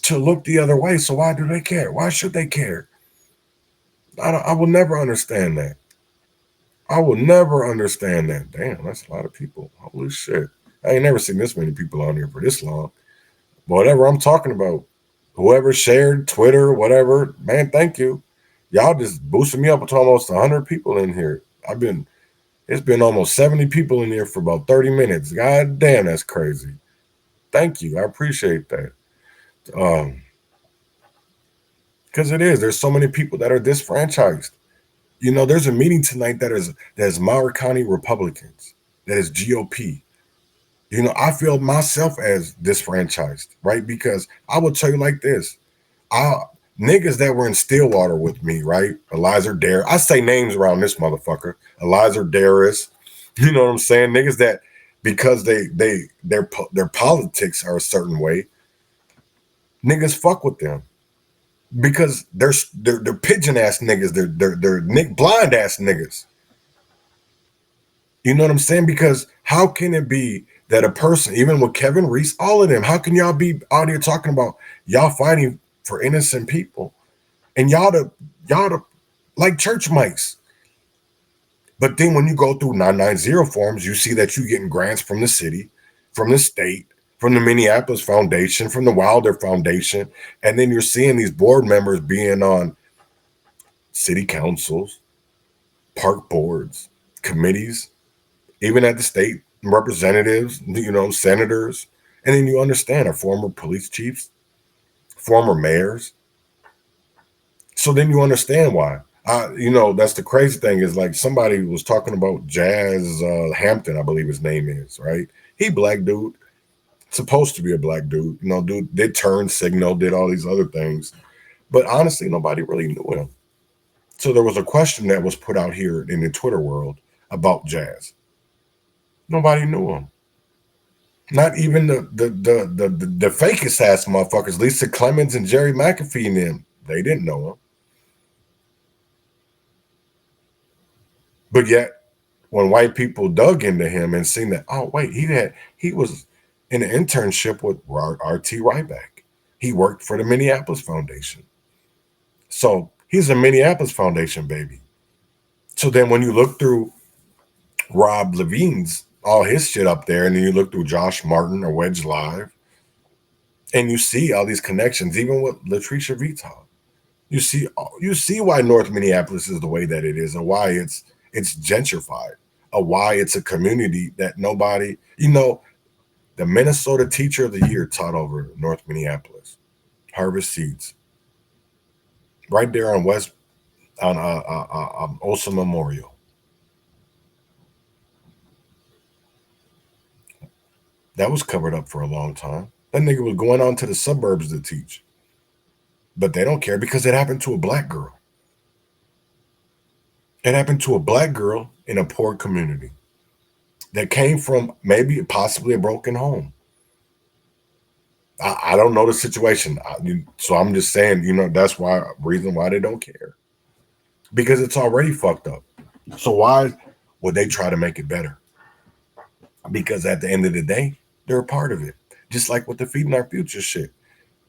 To look the other way. So why do they care? Why should they care? I will never understand that. I will never understand that. Damn, that's a lot of people. Holy shit. I ain't never seen this many people on here for this long. But whatever I'm talking about, whoever shared, Twitter, whatever, man, thank you. Y'all just boosted me up to almost 100 people in here. It's been almost 70 people in here for about 30 minutes. God damn, that's crazy. Thank you. I appreciate that. Because it is. There's so many people that are disfranchised. You know, there's a meeting tonight that is Mower County Republicans, that is GOP. You know, I feel myself as disfranchised, right? Because I will tell you like this. Niggas that were in Stillwater with me, right? Eliza Dare. I say names around this motherfucker. Eliza Darris. You know what I'm saying? Niggas that because their politics are a certain way, niggas fuck with them. Because they're pigeon ass niggas, they're blind ass niggas. You know what I'm saying? Because how can it be that a person, even with Kevin Reese, all of them, how can y'all be out here talking about y'all fighting for innocent people and y'all to like church mice? But then when you go through 990 forms, you see that you're getting grants from the city, from the state, from the Minneapolis Foundation, from the Wilder Foundation, and then you're seeing these board members being on city councils, park boards, committees, even at the state, representatives, you know, senators, and then you understand are former police chiefs, former mayors. So then you understand why. You know, that's the crazy thing is like somebody was talking about Jazz Hampton, I believe his name is, right? He black dude. Supposed to be a black dude, you know, dude did turn signal, did all these other things, but honestly, nobody really knew him. So there was a question that was put out here in the Twitter world about Jazz. Nobody knew him. Not even the fakest ass motherfuckers, Lisa Clemens and Jerry McAfee and them. They didn't know him. But yet, when white people dug into him and seen that, oh wait, he was in an internship with R.T. Ryback. He worked for the Minneapolis Foundation. So he's a Minneapolis Foundation baby. So then when you look through Rob Levine's, all his shit up there, and then you look through Josh Martin or Wedge Live, and you see all these connections, even with Latricia Vitaw. You see why North Minneapolis is the way that it is, and why it's gentrified, or why it's a community that nobody, the Minnesota Teacher of the Year taught over North Minneapolis, Harvest Seeds, right there on Osa Memorial. That was covered up for a long time. That nigga was going on to the suburbs to teach. But they don't care because it happened to a black girl. It happened to a black girl in a poor community that came from maybe possibly a broken home. I don't know the situation. So I'm just saying, that's reason why they don't care. Because it's already fucked up. So why would they try to make it better? Because at the end of the day, they're a part of it. Just like with the Feeding Our Future shit.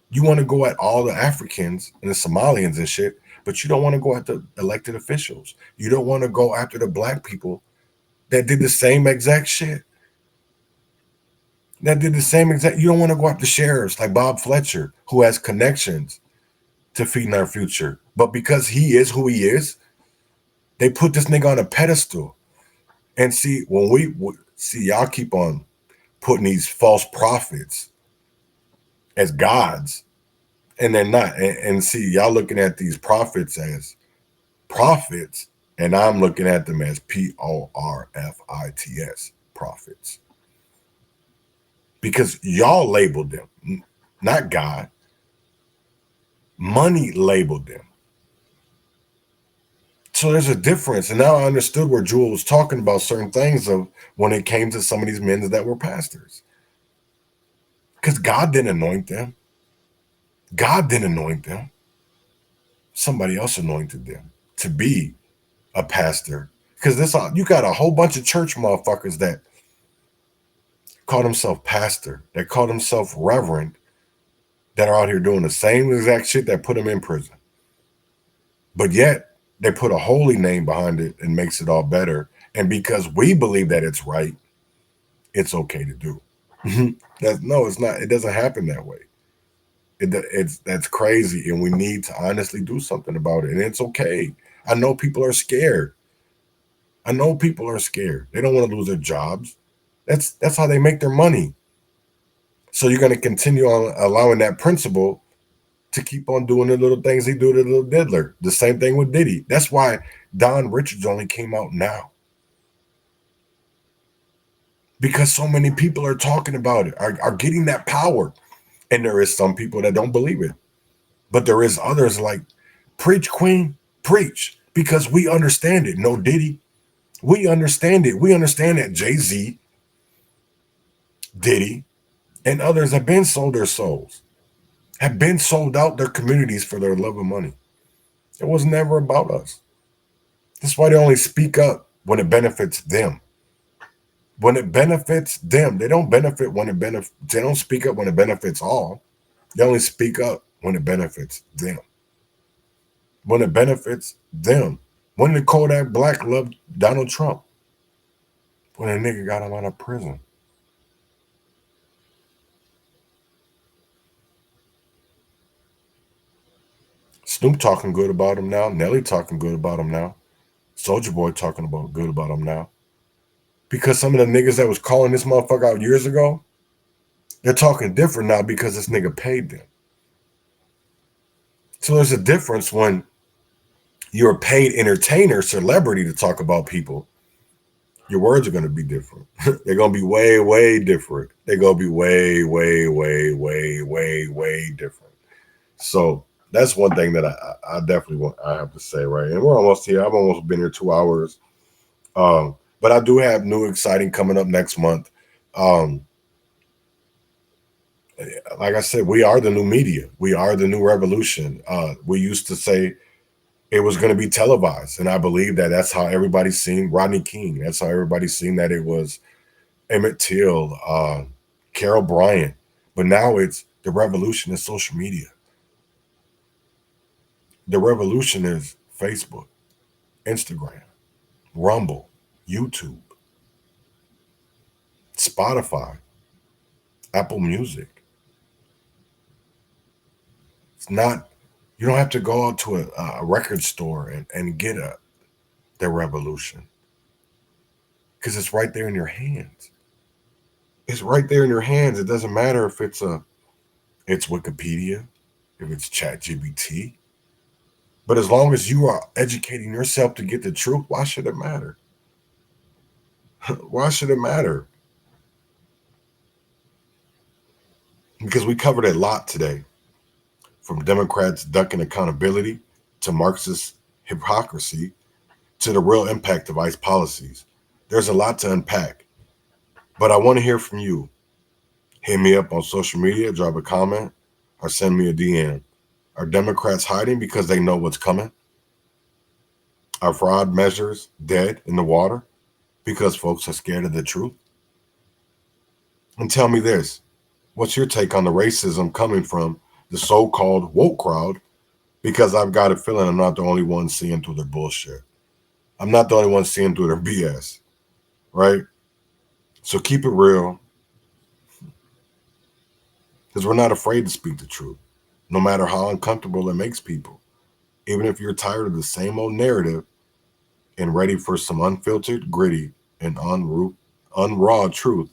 You want to go at all the Africans and the Somalians and shit, but you don't want to go at the elected officials. You don't want to go after the black people that did the same exact shit. You don't want to go after sheriffs like Bob Fletcher, who has connections to Feeding Our Future. But because he is who he is, they put this nigga on a pedestal. And see, when y'all keep on putting these false prophets as gods, and they're not. And see, y'all looking at these prophets as prophets, and I'm looking at them as PORFITS, prophets. Because y'all labeled them, not God. Money labeled them. So there's a difference. And now I understood where Jewel was talking about certain things of when it came to some of these men that were pastors. Because God didn't anoint them. God didn't anoint them. Somebody else anointed them to be a pastor. Because you got a whole bunch of church motherfuckers that call themselves pastor, that call themselves reverend, that are out here doing the same exact shit that put them in prison. But yet they put a holy name behind it and makes it all better. And because we believe that it's right, it's okay to do. No, it's not. It doesn't happen that way. That's crazy, and we need to honestly do something about it. And it's okay. I know people are scared. They don't want to lose their jobs. That's how they make their money. So you're going to continue on allowing that principle to keep on doing the little things he do to Little Diddler. The same thing with Diddy. That's why Don Richards only came out now. Because so many people are talking about it, are getting that power. And there is some people that don't believe it. But there is others like, preach, Queen, preach. Because we understand it. No Diddy. We understand it. We understand that Jay-Z, Diddy, and others have been sold their souls. Have been sold out their communities for their love of money. It was never about us. That's why they only speak up when it benefits them. When it benefits them, they don't benefit when it benefits. They don't speak up when it benefits all. They only speak up when it benefits them. When it benefits them. When did Kodak Black love Donald Trump? When a nigga got him out of prison. Snoop talking good about him now. Nelly talking good about him now. Soulja Boy talking good about him now. Because some of the niggas that was calling this motherfucker out years ago, they're talking different now because this nigga paid them. So there's a difference when you're a paid entertainer, celebrity to talk about people. Your words are going to be different. They're going to be way, way different. They're going to be way, way, way, way, way, way different. So that's one thing that I definitely I have to say, right? And we're almost here. I've almost been here 2 hours. But I do have new exciting coming up next month. Like I said, we are the new media. We are the new revolution. We used to say it was going to be televised. And I believe that that's how everybody's seen Rodney King. That's how everybody's seen that it was Emmett Till, Carol Bryant. But now it's the revolution of social media. The revolution is Facebook, Instagram, Rumble, YouTube, Spotify, Apple Music. It's not, you don't have to go out to a record store and get the revolution, because it's right there in your hands. It's right there in your hands. It doesn't matter if it's Wikipedia, if it's ChatGPT. But as long as you are educating yourself to get the truth, why should it matter? Why should it matter? Because we covered a lot today, from Democrats ducking accountability to Marxist hypocrisy to the real impact of ICE policies. There's a lot to unpack, but I want to hear from you. Hit me up on social media, drop a comment, or send me a DM. Are Democrats hiding because they know what's coming? Are fraud measures dead in the water because folks are scared of the truth? And tell me this, what's your take on the racism coming from the so-called woke crowd? Because I've got a feeling I'm not the only one seeing through their bullshit. I'm not the only one seeing through their BS, right? So keep it real, because we're not afraid to speak the truth, no matter how uncomfortable it makes people. Even if you're tired of the same old narrative and ready for some unfiltered, gritty, and unraw truth,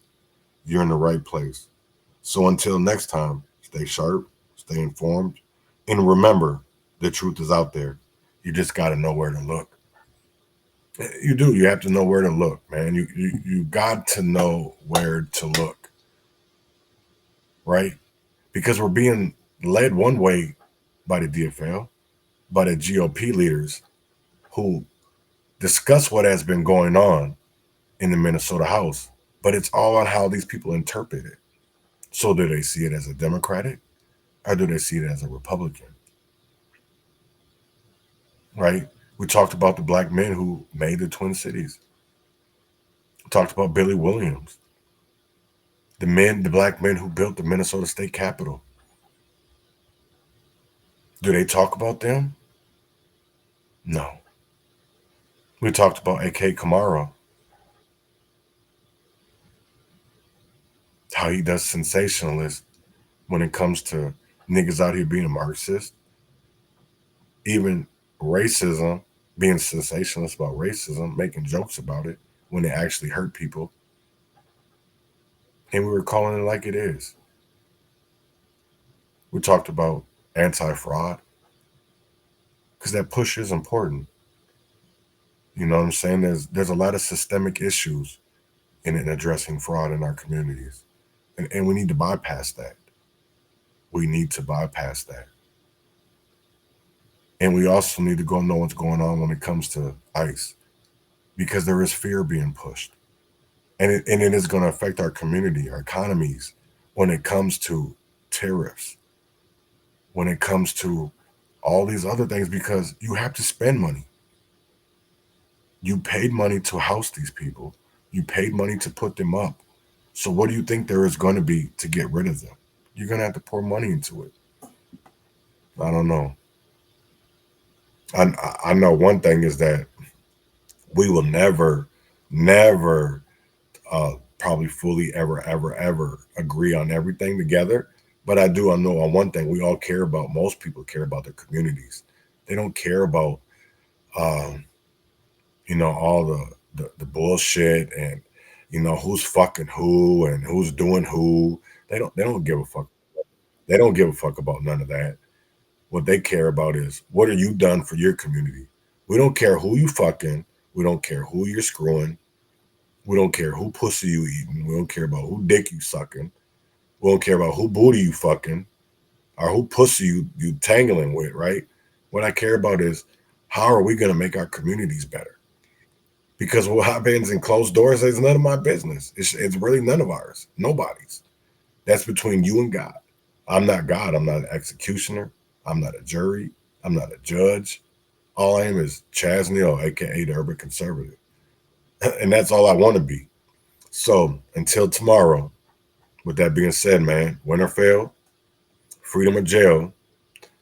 you're in the right place. So until next time, stay sharp, stay informed, and remember, the truth is out there. You just got to know where to look. You do. You have to know where to look, man. You got to know where to look, right? Because we're being led one way by the DFL, by the GOP leaders who discuss what has been going on in the Minnesota House, but it's all on how these people interpret it. So do they see it as a Democratic, or do they see it as a Republican? Right? We talked about the black men who made the Twin Cities. We talked about Billy Williams, the black men who built the Minnesota State Capitol. Do they talk about them? No. We talked about A.K. Kamara, how he does sensationalist when it comes to niggas out here being a Marxist, even racism, being sensationalist about racism, making jokes about it when it actually hurt people. And we were calling it like it is. We talked about anti-fraud, because that push is important. You know what I'm saying? There's a lot of systemic issues in addressing fraud in our communities. And we need to bypass that. We need to bypass that. And we also need to go know what's going on when it comes to ICE, because there is fear being pushed. And it is going to affect our community, our economies, when it comes to tariffs, when it comes to all these other things, because you have to spend money. You paid money to house these people. You paid money to put them up. So what do you think there is going to be to get rid of them? You're going to have to pour money into it. I don't know. I know one thing is that we will never probably fully ever agree on everything together. But I know on one thing we all care about. Most people care about their communities. They don't care about, all the bullshit and, who's fucking who and who's doing who. They don't give a fuck. They don't give a fuck about none of that. What they care about is, what are you done for your community? We don't care who you fucking. We don't care who you're screwing. We don't care who pussy you eating. We don't care about who dick you sucking. We don't care about who booty you fucking or who pussy you tangling with, right? What I care about is, how are we going to make our communities better? Because what happens in closed doors is none of my business. It's really none of ours. Nobody's. That's between you and God. I'm not God. I'm not an executioner. I'm not a jury. I'm not a judge. All I am is Chaz Neal, aka the Urban Conservative. And that's all I want to be. So until tomorrow, with that being said, man, win or fail, freedom or jail,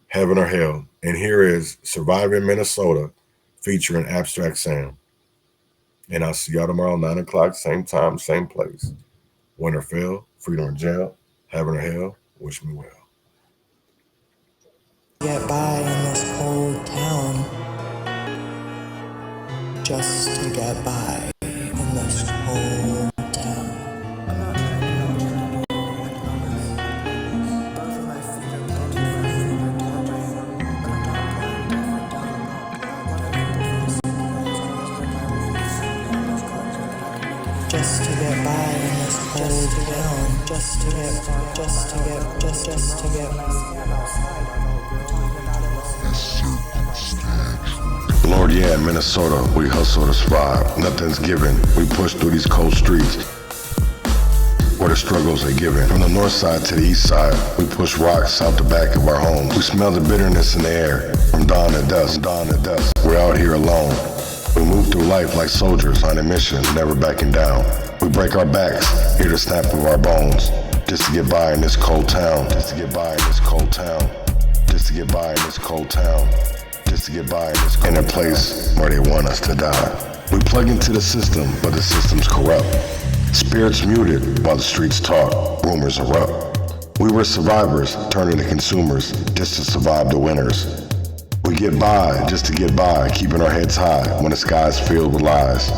heaven or hell, And here is Surviving Minnesota featuring Abstract Sam. And I'll see y'all tomorrow, 9 o'clock, same time, same place. Win or fail, freedom or jail, heaven or hell, wish me well. Get by in this cold town, just to get by in this cold town. Just to get by in this cold town, just to get. Lord, yeah, in Minnesota, we hustle to survive. Nothing's given. We push through these cold streets where the struggles are given. From the north side to the east side, we push rocks out the back of our homes. We smell the bitterness in the air from dawn to dusk. We're out here alone. We move through life like soldiers on a mission, never backing down. We break our backs, hear the snap of our bones, just to get by in this cold town. Just to get by in this cold town. Just to get by in this cold town. Just to get by in a place where they want us to die. We plug into the system, but the system's corrupt. Spirits muted while the streets talk, rumors erupt. We were survivors, turned into consumers, just to survive the winners. We get by, just to get by, keeping our heads high when the sky's filled with lies.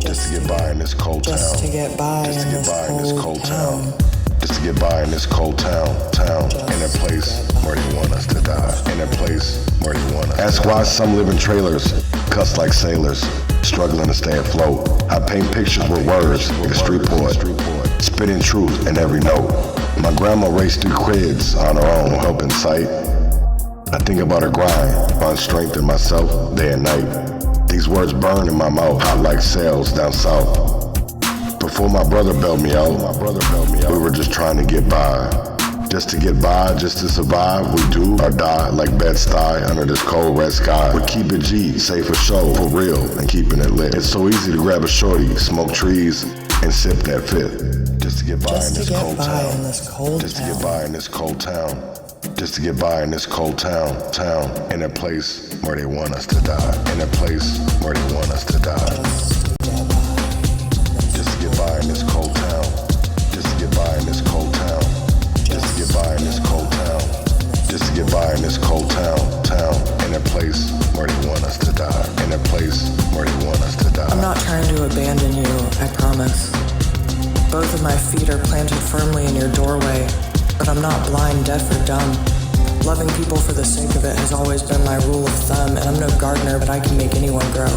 Just to get by in this cold town. Just to get by in this cold town. Just to get by in this cold town, in a place where they want us to die, in a place where they want us. Ask why some live in trailers, cuss like sailors, struggling to stay afloat. I paint pictures with words, like a street poet, spitting truth in every note. My grandma raced through quids on her own, helping sight. I think about her grind, find strength in myself, day and night. These words burn in my mouth, hot like sails down south. Before my brother bailed me out, we were just trying to get by. Just to get by, just to survive, we do or die like Bed-Stuy under this cold red sky. We keep it G, safe for show, for real, and keeping it lit. It's so easy to grab a shorty, smoke trees, and sip that fifth. Just to get by in this cold town. Just to get by in this cold town. Just to get by in this cold town, in a place where they want us to die. In a place where they want us to die. Just to get by in this cold town. Just to get by in this cold town. Just to get by in this cold town. Just to get by in this cold town, in a place where they want us to die. In a place where they want us to die. I'm not trying to abandon you, I promise. Both of my feet are planted firmly in your doorway, but I'm not blind, deaf, or dumb. Loving people for the sake of it has always been my rule of thumb, and I'm no gardener, but I can make anyone grow.